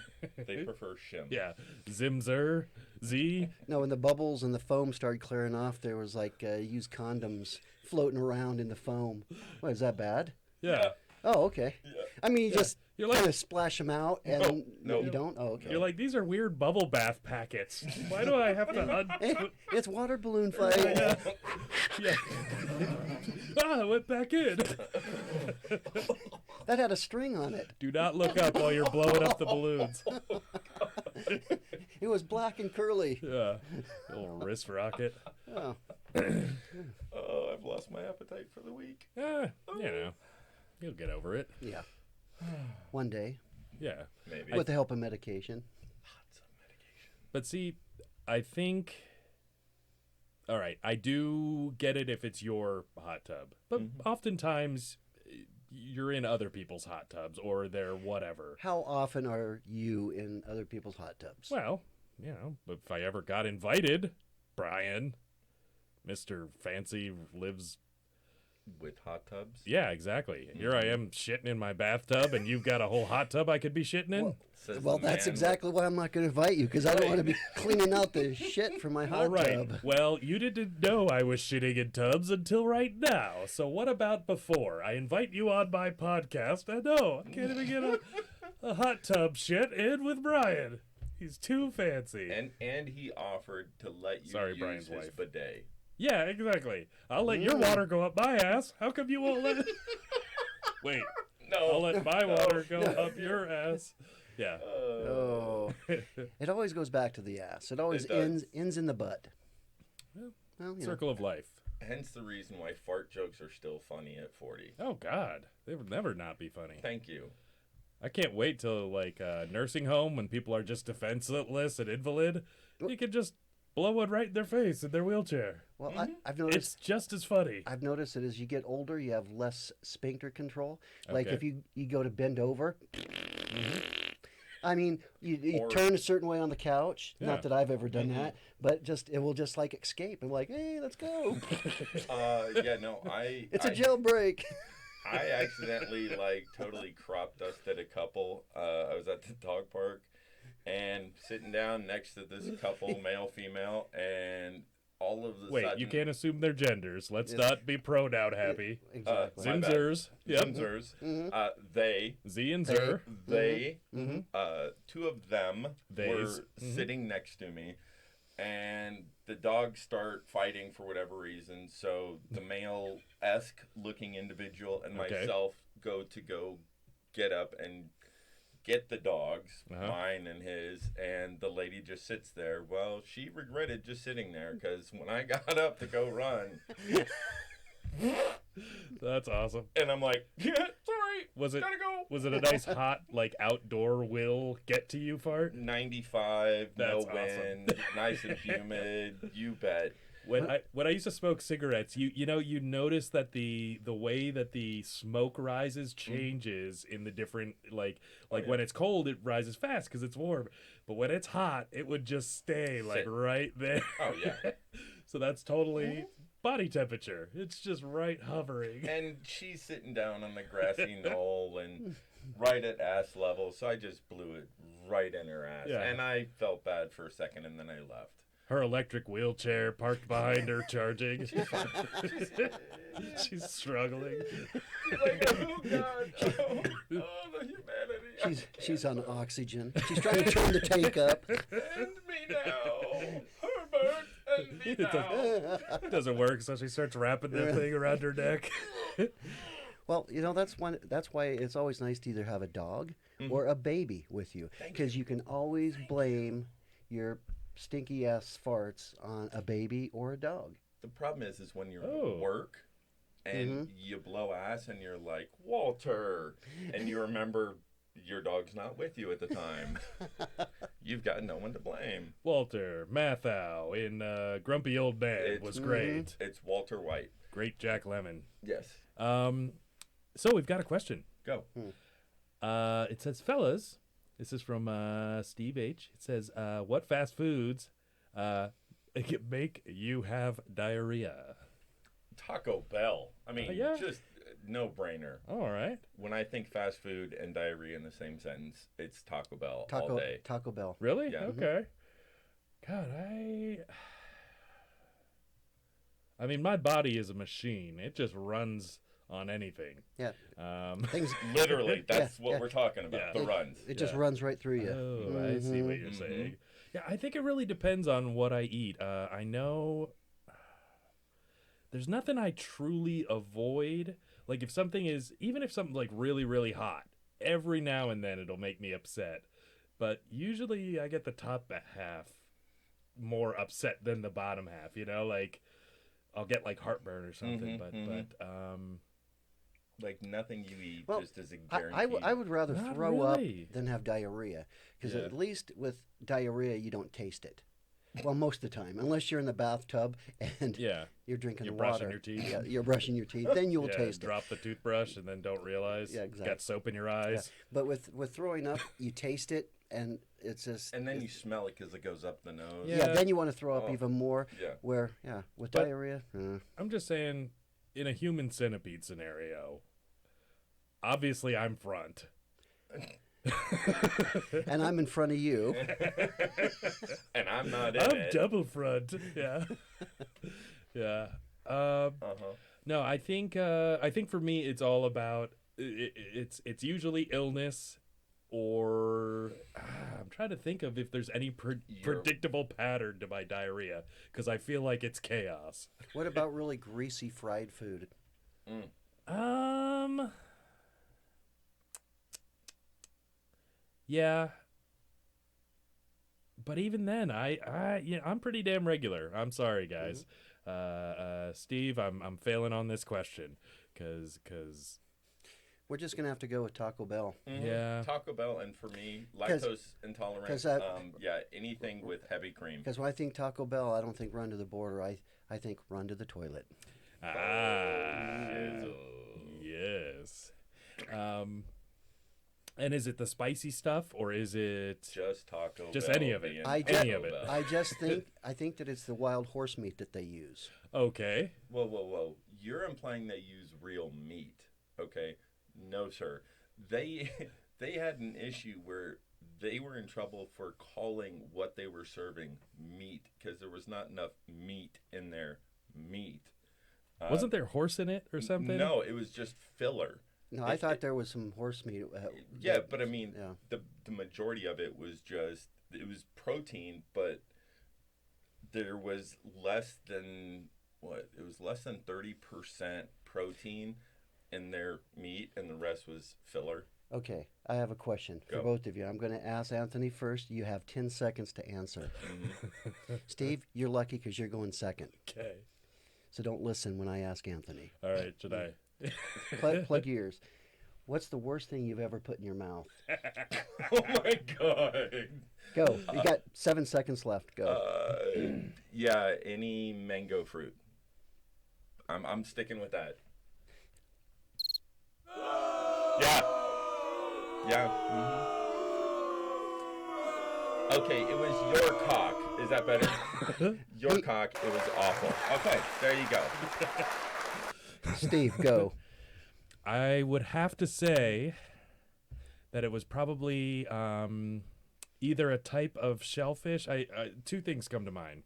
They prefer Shim. Yeah. Zimzer. Z. No, when the bubbles and the foam started clearing off, there was like used condoms floating around in the foam. What, is that bad? Yeah. Oh, okay. Yeah. I mean, you just You're kind of splash them out and you don't? Oh, okay. You're like, these are weird bubble bath packets. Why do I have to Hey, it's water balloon fight. Yeah. I went back in. That had a string on it. Do not look up while you're blowing up the balloons. It was black and curly. Yeah. Little wrist rocket. Oh. Oh, I've lost my appetite for the week. You'll get over it. Yeah. One day, Yeah. Maybe. with the help of medication. But see, I think. All right, I do get it if it's your hot tub, but oftentimes you're in other people's hot tubs or they're whatever. How often are you in other people's hot tubs? Well, if I ever got invited, Brian, Mr. Fancy lives. With hot tubs? Yeah, exactly. Here I am shitting in my bathtub, and you've got a whole hot tub I could be shitting in. Well, that's exactly why I'm not going to invite you, because I don't want to be cleaning out the shit from my hot All right. tub. Well, you didn't know I was shitting in tubs until right now. So what about before? I invite you on my podcast, and no, I can't even get a hot tub shit in with Brian. He's too fancy. And he offered to let you use Brian's his wife. bidet. Yeah, exactly. I'll let your water go up my ass. How come you won't let it? Wait. No. I'll let my water go up your ass. Yeah. Oh. It always goes back to the ass. It always It does. ends in the butt. Well, Well, you know. Circle of life. Hence the reason why fart jokes are still funny at 40. Oh, God. They would never not be funny. Thank you. I can't wait till, like, a nursing home when people are just defenseless and invalid. You can just blow one right in their face in their wheelchair. Well, I've noticed. It's just as funny. I've noticed that as you get older, you have less sphincter control. Like Okay. if you go to bend over, I mean, you Or- turn a certain way on the couch. Yeah. Not that I've ever done that, but it will just like escape. I'm like, hey, let's go. Yeah, no, It's a jailbreak. I accidentally totally crop dusted a couple. I was at the dog park and sitting down next to this couple, male, female, and all of the Wait, sudden... you can't assume their genders. Let's not be pronoun happy. Exactly. my bad. Zimzers. Yep. Zimzers. They, Z and Zer. two of them Theys. were sitting next to me, and the dogs start fighting for whatever reason. So the male-esque looking individual and Okay. myself go get up and get the dogs, mine and his, and the lady just sits there. Well, she regretted just sitting there because when I got up to go run, That's awesome. and I'm like, yeah, sorry, Was it gotta go. was it a nice hot like outdoor will get to you fart? 95, That's no awesome. wind, nice and humid. You bet. When I used to smoke cigarettes, you notice that the way that the smoke rises changes in the different when it's cold it rises fast because it's warm, but when it's hot it would just stay like right there. Oh yeah. So that's totally body temperature. It's just right hovering. And she's sitting down on the grassy knoll and right at ass level, so I just blew it right in her ass. Yeah. And I felt bad for a second, and then I left. Her electric wheelchair parked behind her charging. She's struggling. Like, oh God, oh the humanity. She's on oxygen. She's trying to turn the tank up. End me now, Herbert. End me now. It doesn't work, so she starts wrapping that thing around her neck. Well, that's why it's always nice to either have a dog or a baby with you, because you can always blame your stinky ass farts on a baby or a dog. The problem is when you're at work and you blow ass and you're like, Walter, and you remember your dog's not with you at the time. You've got no one to blame. Walter Matthau in Grumpy Old Man was great. It's Walter White. Great Jack Lemmon. Yes. So we've got a question. Go. It says, fellas, this is from Steve H. It says, what fast foods make you have diarrhea? Taco Bell. I mean, yeah. just no-brainer. All right. When I think fast food and diarrhea in the same sentence, it's Taco Bell all day. Taco Bell. Really? Yeah. Okay. God, I mean, my body is a machine. It just runs on anything. Yeah. Things Literally, that's what yeah. we're talking about. Yeah. The runs. It just runs right through you. Oh, I see what you're saying. Yeah, I think it really depends on what I eat. I know there's nothing I truly avoid. Like even if something's like really, really hot, every now and then it'll make me upset. but usually I get the top half more upset than the bottom half. You know, like I'll get like heartburn or something, but like nothing you eat Well, just is a guarantee. I would rather Not throw really. up than have diarrhea, because Yeah. at least with diarrhea you don't taste it. Well, most of the time, unless you're in the bathtub and yeah, you're drinking you're the water. brushing your teeth. Yeah, you're brushing your teeth. Then you'll yeah, taste drop the toothbrush and then don't realize. Yeah, exactly. Got soap in your it. Yeah. eyes. But with throwing up, you taste it, and it's just. and then you smell it because it goes up the nose. Yeah. Yeah, then you want to throw up Oh. even more. Yeah. Where with But- diarrhea. I'm just saying, in a human centipede scenario, obviously I'm front. And I'm in front of you. And I'm not in I'm it. double front. Yeah. yeah. No, I think for me it's all about it's usually illness or I'm trying to think of if there's any predictable pattern to my diarrhea because I feel like it's chaos. What about really greasy fried food? Yeah. But even then, I'm pretty damn regular. I'm sorry, guys. Steve, I'm failing on this question, cause We're just gonna have to go with Taco Bell. yeah, Taco Bell, and for me, 'Cause- lactose intolerant. 'cause anything with heavy cream. Because when I think Taco Bell, I don't think run to the border. I think run to the toilet. Yes. And is it the spicy stuff or is it Just Taco Just Bell any of it. being I Taco Any of it. Bell. I think that it's the wild horse meat that they use. okay? Whoa. You're implying they use real meat, okay? No, sir. They had an issue where they were in trouble for calling what they were serving meat because there was not enough meat in their meat. Wasn't there horse in it or something? No, it was just filler. No, I thought there was some horse meat. Yeah, but I mean, Yeah. the majority of it was it was protein, but there was less than it was less than 30% protein in their meat, and the rest was filler. Okay, I have a question for Go. both of you. I'm going to ask Anthony first. You have 10 seconds to answer. Steve, you're lucky because you're going second. Okay. So don't listen when I ask Anthony. All right. Should I? Plug your ears. What's the worst thing you've ever put in your mouth? Oh my god! Go. You got 7 seconds left. Go. Yeah, any mango fruit. I'm sticking with that. Yeah. Okay, it was your cock. Is that better? Your cock. It was awful. Okay, there you go. Steve, go. I would have to say that it was probably either a type of shellfish. Two things come to mind.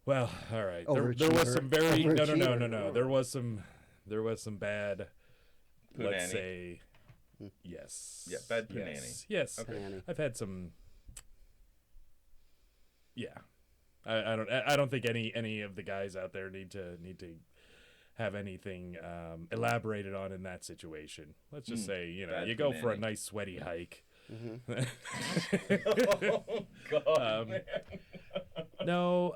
Well, all right. There was some very no. There was some bad. Let's Punani. say yes. Yeah, bad punani. Yes. Okay. Punani. I've had some. Yeah, I don't think any of the guys out there need to have anything elaborated on in that situation. Let's just say Bad you go for a punani. nice sweaty hike. Oh god. Man. No.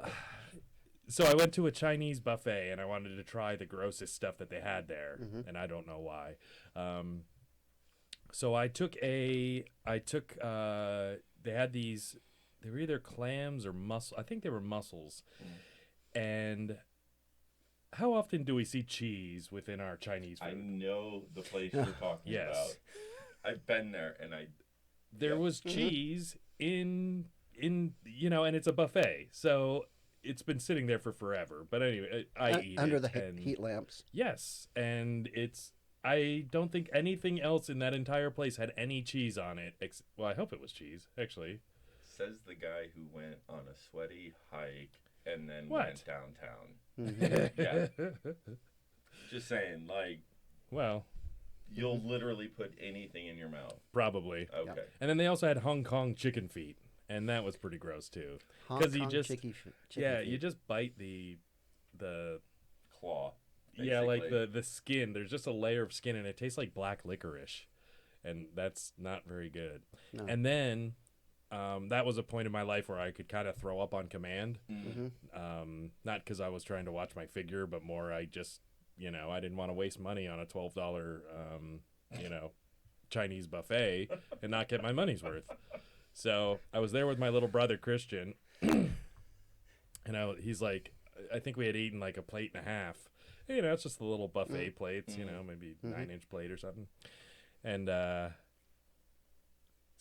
So I went to a Chinese buffet and I wanted to try the grossest stuff that they had there, and I don't know why. So I took they had these. They were either clams or mussels. I think they were mussels. And how often do we see cheese within our Chinese food? I know the place you're talking Yes. about. I've been there, and There was cheese in and it's a buffet, so it's been sitting there for forever. But anyway, I eat Under it, the and heat lamps. yes, and I don't think anything else in that entire place had any cheese on it. Well, I hope it was cheese, actually. says the guy who went on a sweaty hike and then What? went downtown. Yeah. Just saying, like, Well, you'll literally put anything in your mouth. probably. Okay. And then they also had Hong Kong chicken feet, and that was pretty gross too. Hong Because you Kong just chicken you feet. just bite the Claw. yeah, like basically. the skin. There's just a layer of skin, and it tastes like black licorice. and that's not very good. No. And then that was a point in my life where I could kind of throw up on command. Not because I was trying to watch my figure, but more I just, I didn't want to waste money on a $12, Chinese buffet and not get my money's worth. So I was there with my little brother, Christian, and he's like, I think we had eaten like a plate and a half. It's just the little buffet plates, maybe 9-inch plate or something. And so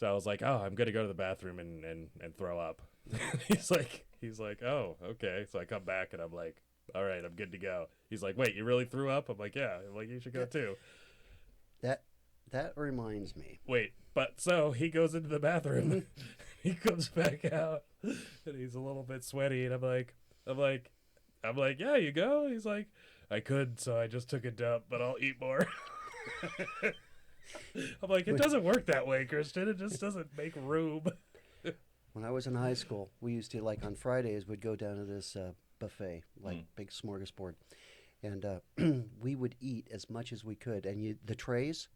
I was like, oh, I'm going to go to the bathroom and throw up. He's like, oh, okay. So I come back and I'm like, all right, I'm good to go. He's like, wait, you really threw up? I'm like, yeah. I'm like, you should go too. That reminds me. Wait, but so he goes into the bathroom. He comes back out and he's a little bit sweaty. And I'm like, yeah, you go. He's like, I could, so I just took a dump, but I'll eat more. I'm like, it doesn't work that way, Christian. It just doesn't make room. When I was in high school, we used to, like on Fridays, we'd go down to this buffet, like big smorgasbord. And we would eat as much as we could. And the trays,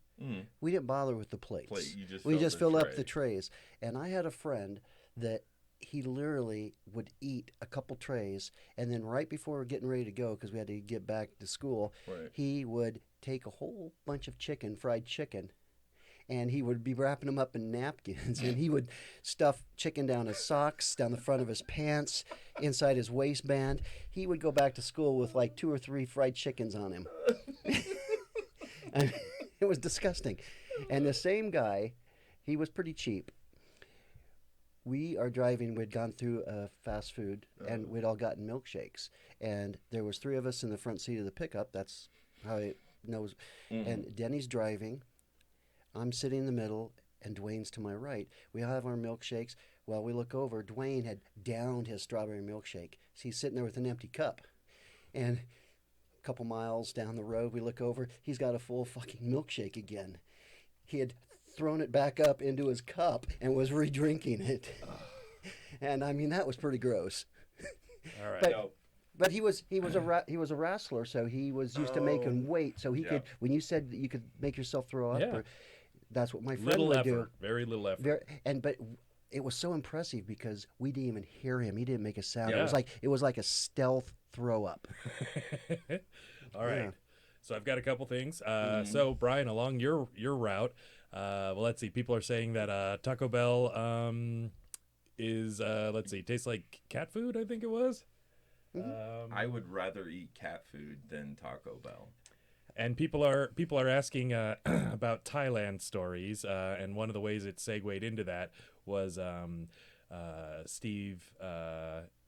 we didn't bother with the plates. We just filled up the trays. And I had a friend that he literally would eat a couple trays, and then right before we're getting ready to go, because we had to get back to school, he would take a whole bunch of fried chicken, and he would be wrapping them up in napkins, and he would stuff chicken down his socks, down the front of his pants, inside his waistband. He would go back to school with like 2 or 3 fried chickens on him. It was disgusting. And the same guy, he was pretty cheap. We are driving, we'd gone through fast food, and we'd all gotten milkshakes. And there was 3 of us in the front seat of the pickup. That's how it knows. And Denny's driving. I'm sitting in the middle, and Dwayne's to my right. We all have our milkshakes. Well, we look over. Dwayne had downed his strawberry milkshake. So he's sitting there with an empty cup. And a couple miles down the road, we look over. He's got a full fucking milkshake again. He had thrown it back up into his cup and was re-drinking it. And I mean, that was pretty gross. All right. But he was a wrestler, so he was used to making weight. So he could, when you said that you could make yourself throw up, that's what my friend would do. Very little effort. But it was so impressive because we didn't even hear him. He didn't make a sound. Yeah. It was like a stealth throw up. All right. Yeah. So I've got a couple things. So Brian, along your route, well, let's see. People are saying that Taco Bell is tastes like cat food. I think it was. I would rather eat cat food than Taco Bell. And people are asking about Thailand stories, and one of the ways it segued into that was Steve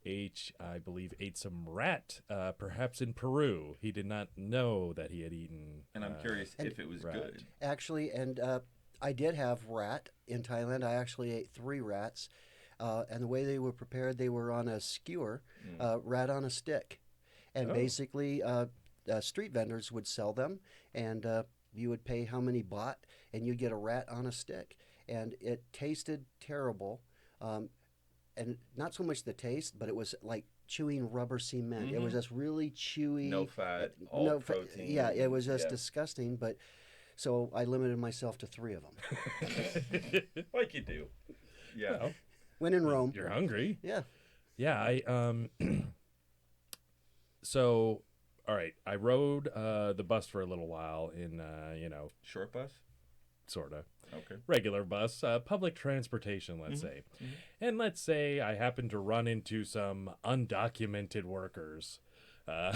H, I believe, ate some rat, perhaps in Peru. He did not know that he had eaten. And I'm curious if it was good. Actually, and I did have rat in Thailand. I actually ate 3 rats. And the way they were prepared, they were on a skewer, rat on a stick. And basically, street vendors would sell them, and you would pay how many baht, and you'd get a rat on a stick. And it tasted terrible. And not so much the taste, but it was like chewing rubber cement. It was just really chewy. No fat, all protein. Yeah, it was just disgusting. But so I limited myself to 3 of them. Like you do. Yeah. Well, when in Rome. You're hungry. Yeah. Yeah. So, all right. I rode the bus for a little while in, Short bus? Sorta. Okay. Regular bus, public transportation, let's say. And let's say I happen to run into some undocumented workers. So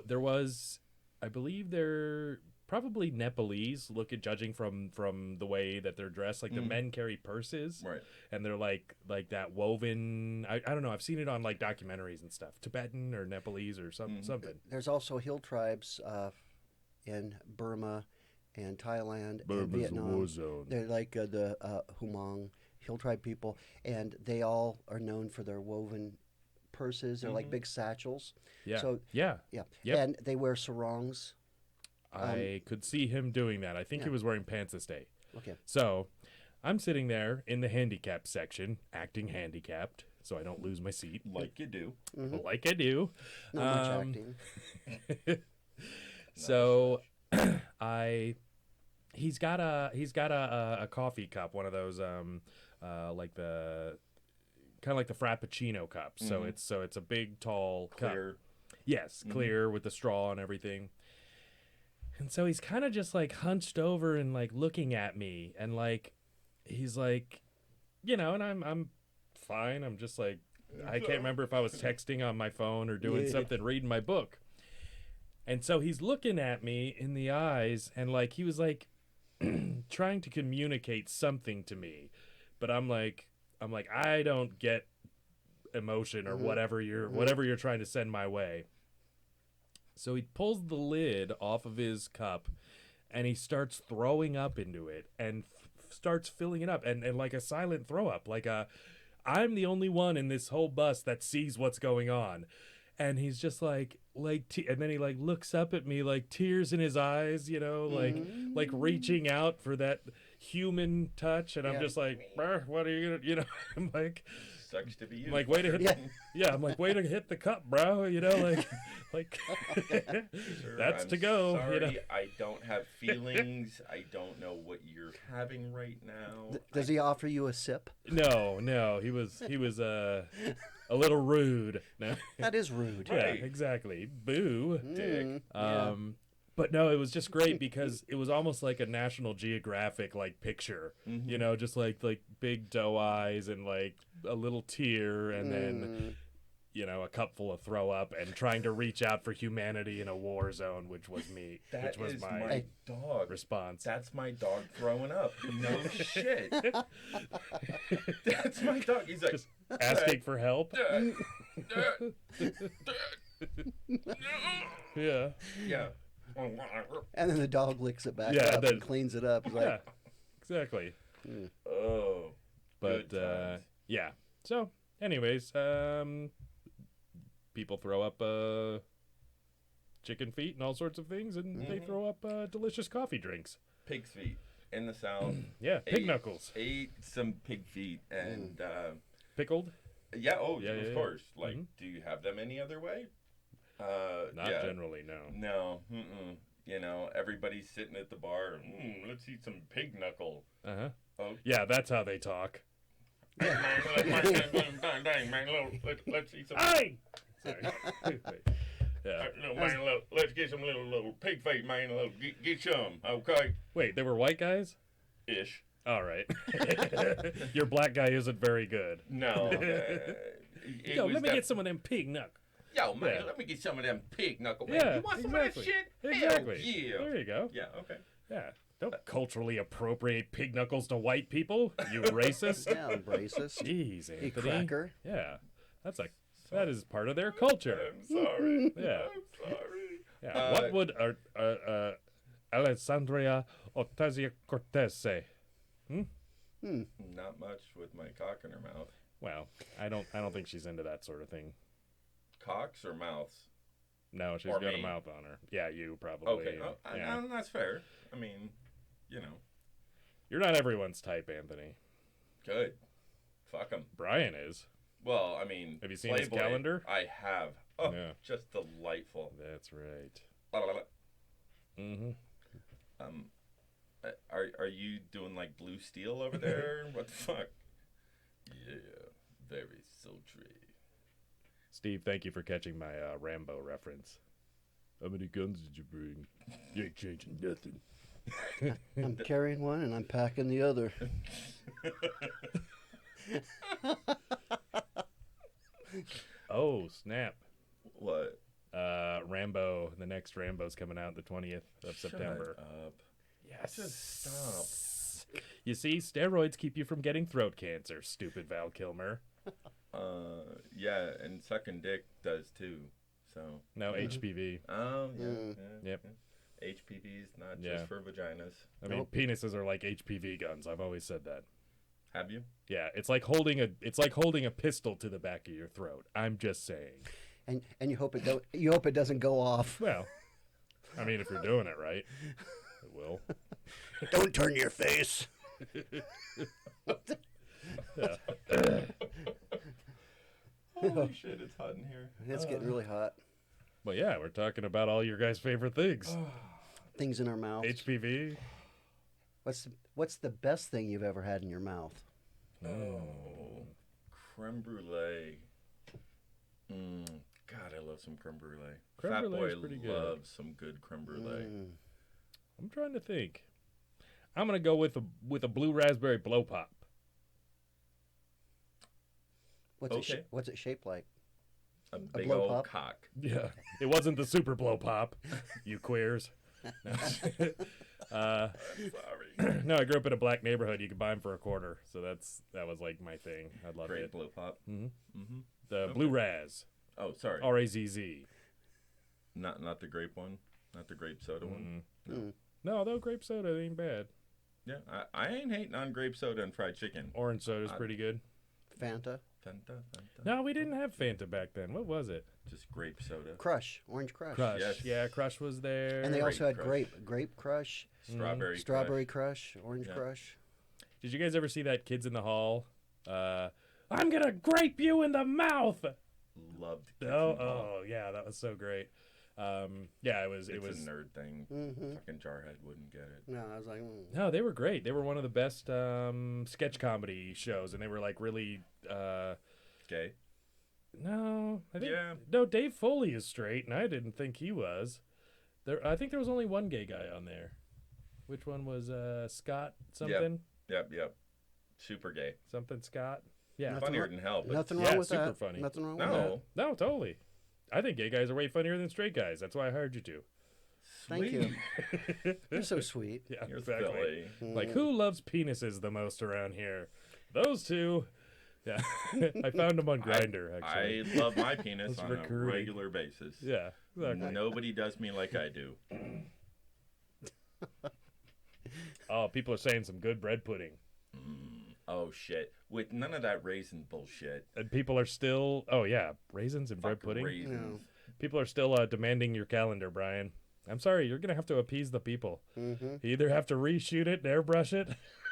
there was, I believe they're probably Nepalese, judging from the way that they're dressed. Like the men carry purses. Right. And they're like that woven, I don't know, I've seen it on like documentaries and stuff. Tibetan or Nepalese or something. There's also hill tribes in Burma and Thailand and Vietnam. A war zone. They're like the Hmong hill tribe people, and they all are known for their woven purses. They're like big satchels. Yeah. So yeah. Yep. And they wear sarongs. I could see him doing that. I think he was wearing pants this day. Okay. So I'm sitting there in the handicapped section, acting handicapped, so I don't lose my seat. Like you do. Like I do. Not much acting. So I he's got a coffee cup, one of those like the kind of like the Frappuccino cups. So it's a big tall Clear. cup. Yes, clear with the straw and everything. And so he's kind of just like hunched over and like looking at me, and like he's like, and I'm fine. I'm just like, I can't remember if I was texting on my phone or doing something, reading my book. And so he's looking at me in the eyes, and like he was like trying to communicate something to me, but I'm like I don't get emotion or whatever you're trying to send my way. So he pulls the lid off of his cup, and he starts throwing up into it, and starts filling it up, and like a silent throw up, like I'm the only one in this whole bus that sees what's going on. And he's just like and then he like looks up at me, like tears in his eyes, like reaching out for that human touch. And I'm just like, what are you gonna, I'm like, sucks to be you. I'm like, way to hit, I'm like, way to hit the cup, bro. Like Sir, that's I'm to go. Sorry, I don't have feelings. I don't know what you're having right now. Does he offer you a sip? No, he was a little rude. No. That is rude. Yeah, exactly. Boo. Dick. But no, it was just great because it was almost like a National Geographic like picture, just like big doe eyes and like a little tear, and then a cup full of throw up, and trying to reach out for humanity in a war zone, which was me. That which was is my dog response. That's my dog throwing up. No shit. That's my dog. He's like Just asking for help. Yeah. Yeah. And then the dog licks it back up then- and cleans it up. He's like, Yeah, exactly. Oh. But Good times. yeah. So, anyways, people throw up chicken feet and all sorts of things, and they throw up delicious coffee drinks. Pig's feet in the South. Yeah, pig knuckles. Ate some pig feet and Pickled? yeah. Oh, Yeah, of yeah, course. Like, do you have them any other way? Not yeah. generally, no. No. Everybody's sitting at the bar. Let's eat some pig knuckle. Uh-huh. Oh. Yeah, that's how they talk. Dang, man, let's eat some. Hey! Sorry. Yeah. Let's get some little pig feet, man. Get some, okay? Wait, they were white guys? Ish. All right. Your black guy isn't very good. No. Yo, let me get some of them pig knuckles. Yo, man, Yeah. let me get some of them pig knuckle. Man. Yeah, You want some exactly. of that shit? Exactly. Hell yeah. There you go. Yeah, okay. Yeah. Don't culturally appropriate pig knuckles to white people, you racist. yeah, I'm racist. Jeez, You Anthony. cracker. Yeah. That is part of their culture. I'm sorry. Yeah. I'm sorry. Yeah. What would Alessandria Ocasio-Cortez say? Not much with my cock in her mouth. Well, I don't think she's into that sort of thing. Cocks or mouths? No, she's Or got a me? mouth on her. Yeah, you probably. Okay, yeah. that's fair. I mean, You're not everyone's type, Anthony. good. Fuck them. Brian is. Well, I mean, Have you seen his Playboy, calendar? I have. Oh, Yeah. just delightful. That's right. La, la, la. Mm-hmm. Are you doing like blue steel over there? What the fuck? Yeah, very sultry. Steve, thank you for catching my Rambo reference. How many guns did you bring? You ain't changing nothing. I'm carrying one and I'm packing the other. Oh, snap. What? Rambo, the next Rambo's coming out the 20th of September. Shut up. Yes. Just stop. You see, steroids keep you from getting throat cancer, stupid Val Kilmer. Yeah, and sucking dick does too. So. No, HPV. Oh, yeah. Yep. Yeah. HPV's not Yeah. just for vaginas. I mean, penises are like HPV guns. I've always said that. Have you? Yeah, it's like holding a pistol to the back of your throat. I'm just saying. And you hope it doesn't go off. Well, I mean, if you're doing it right, it will. Don't turn your face. Yeah. Holy shit, it's hot in here. It's getting really hot. But yeah, we're talking about all your guys' favorite things. Things in our mouth. HPV. What's the best thing you've ever had in your mouth? Oh, creme brulee. God, I love some creme brulee. Creme Fat brulee Boy is pretty good. loves some good creme brulee. I'm trying to think. I'm gonna go with a blue raspberry blow pop. What's it shaped like? A big blow old pop? cock. Yeah, it wasn't the super blow pop, you queers. Sorry. No, I grew up in a black neighborhood. You could buy them for $0.25, so that was like my thing. I loved Great it. blow pop. The blue raz, Oh, sorry. RAZZ. Not the grape one. Not the grape soda one. No, though grape soda ain't bad. Yeah, I ain't hating on grape soda and fried chicken. Orange soda's pretty good. Fanta? Fanta. No, we didn't have Fanta back then. What was it? Just grape soda. Crush. Orange Crush. Crush. Yes. Yeah, Crush was there. And they also had Crush. Grape Crush. Strawberry Crush. Orange Yeah. Crush. Did you guys ever see that Kids in the Hall? I'm gonna grape you in the mouth. Loved Kids in Oh, the Hall. oh, yeah, that was so great. Yeah, it was. It's a nerd thing. Fucking Jarhead wouldn't get it. No, I was like, No, they were great. They were one of the best sketch comedy shows, and they were like really. Gay. No, I think Yeah. no. Dave Foley is straight, and I didn't think he was. I think there was only one gay guy on there. Which one was Scott something? Yep. Super gay. Something Scott. Yeah, Funnier than hell. But nothing yeah, wrong with super that. funny. Nothing wrong No. with that. No, totally. I think gay guys are way funnier than straight guys. That's why I hired you to. Thank you. You're so sweet. Yeah, You're exactly. silly. Like, who loves penises the most around here? Those two. Yeah, I found them on Grindr. Actually, I love my penis That's on a recruiting. regular basis. yeah, exactly. Nobody does me like I do. Oh, people are saying some good bread pudding, Oh shit! With none of that raisin bullshit. and people are still. Oh yeah, raisins and bread Fuck pudding. raisins. People are still demanding your calendar, Brian. I'm sorry, you're gonna have to appease the people. You either have to reshoot it and airbrush it.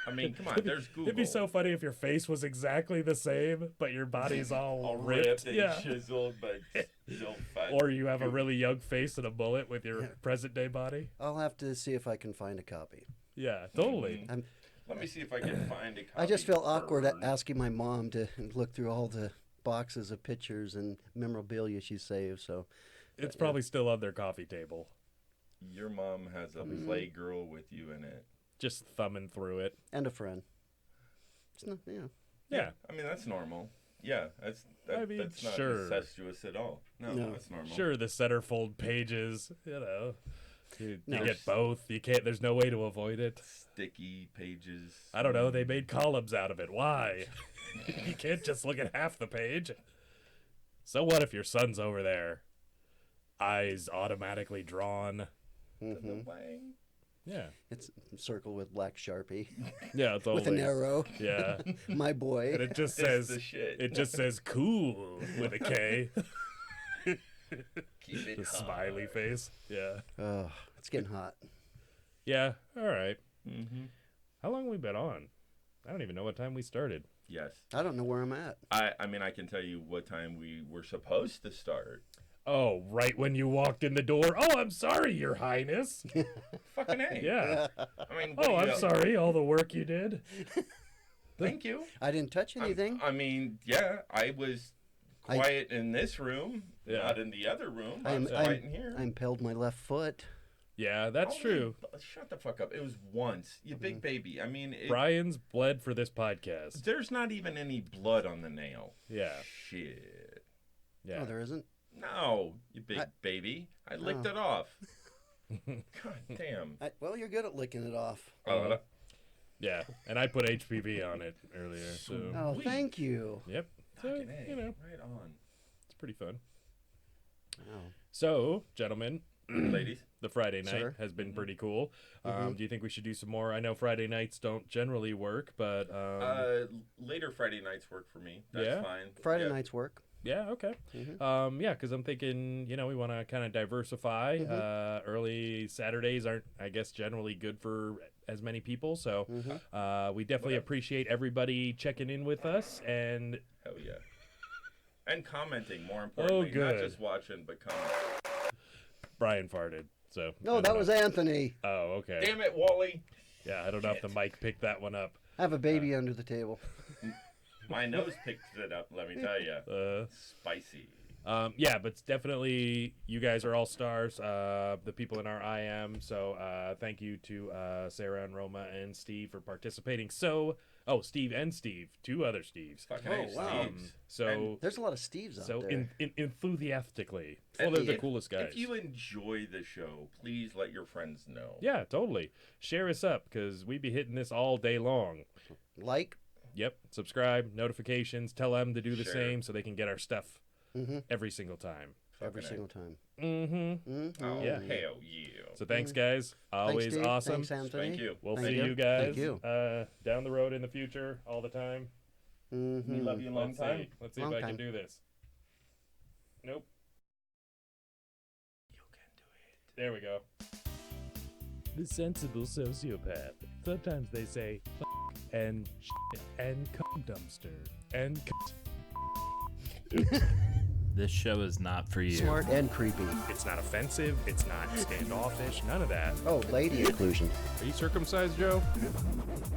I mean, come on. There's Google. It'd be so funny if your face was exactly the same, but your body's all ripped. and Yeah. chiseled, but still fat. Or you have a really young face and a mullet with your present day body. I'll have to see if I can find a copy. Yeah, totally. Let me see if I can find a copy. I just felt awkward first. asking my mom to look through all the boxes of pictures and memorabilia she saved. So It's probably still on their coffee table. Your mom has a playgirl with you in it. Just thumbing through it. and a friend. It's not, Yeah. I mean, that's normal. Yeah, that's I mean, that's not sure. incestuous at all. No, No. that's normal. Sure, the centerfold pages, you know. You No. get both. You can't, there's no way to avoid it. Sticky pages. I don't know. They made columns out of it. Why? You can't just look at half the page. So what if your son's over there? Eyes automatically drawn. The wang. Yeah. it's circled with black Sharpie Yeah, totally. with an arrow. Yeah. My boy. And it just It's says the shit. it just says cool with a K. Keep it The hot. smiley face. Yeah. Oh, it's getting hot. Yeah. All right. Mm-hmm. How long have we been on? I don't even know what time we started. Yes. I don't know where I'm at. I mean, I can tell you what time we were supposed to start. Oh, right when you walked in the door. Oh, I'm sorry, Your Highness. Fucking A. Yeah. I mean, what Oh, do I'm you- sorry, all the work you did. Thank you. I didn't touch anything. I mean, yeah, I was quiet in this room, Yeah. not in the other room. I I'm, was quiet in I'm, here. I impaled my left foot. Yeah, that's Only- true. Shut the fuck up. It was once. You big baby. I mean, Brian's bled for this podcast. there's not even any blood on the nail. Yeah. Shit. Yeah. Oh, there isn't. No, you big baby. I licked it off. God damn. Well, you're good at licking it off. Yeah. And I put HPV on it earlier. So, Oh, thank you. yep. So, Fucking A. you know, Right on. it's pretty fun. Oh. So, gentlemen, Ladies. the Friday night Sir. has been pretty cool. Do you think we should do some more? I know Friday nights don't generally work, but Later Friday nights work for me. That's Yeah? fine. Friday Yeah. nights work. yeah, okay. Yeah, because I'm thinking, you know, we want to kind of diversify. Early Saturdays aren't, I guess, generally good for as many people. So we definitely appreciate everybody checking in with us. And Hell yeah. And commenting, more importantly. good. Not just watching, but commenting. Brian farted. So No, that was Anthony. Oh, okay. Damn it, Wally. Yeah, I don't know if the mic picked that one up. I have a baby under the table. My nose picked it up, let me tell you. Spicy. Yeah, but definitely you guys are all stars. The people in our IM. So thank you to Sarah and Roma and Steve for participating. Steve and Steve, 2 other Steves. Fucking wow. So There's a lot of Steves out so there. enthusiastically. Well, they're the coolest guys. If you enjoy the show, please let your friends know. Yeah, totally. Share us up because we be hitting this all day long. Like? Yep. Subscribe, notifications. Tell them to do the Sure. same so they can get our stuff Mm-hmm. every single time. Every single time. Mm-hmm. Mm-hmm. Oh, Yeah. hell yeah. So thanks, guys. Always Steve. awesome. Thanks, Anthony. Thank you. We'll Thank see you. you guys Thank you. down the road in the future all the time. Mm-hmm. We love you a long time. Let's see Long if I time. can do this. Nope. You can do it. There we go. The sensible sociopath. Sometimes they say f and shit and cum dumpster and This show is not for you. Smart and creepy. It's not offensive. It's not standoffish. None of that. Oh, lady inclusion. Are you circumcised, Joe?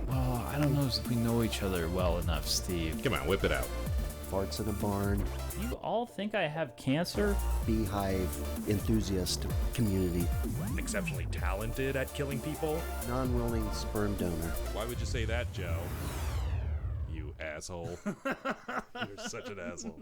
Well, I don't know if we know each other well enough, Steve. Come on, whip it out. Farts in a barn. You all think I have cancer? Beehive enthusiast community. Exceptionally talented at killing people. Non-willing sperm donor. Why would you say that, Joe? You asshole. You're such an asshole.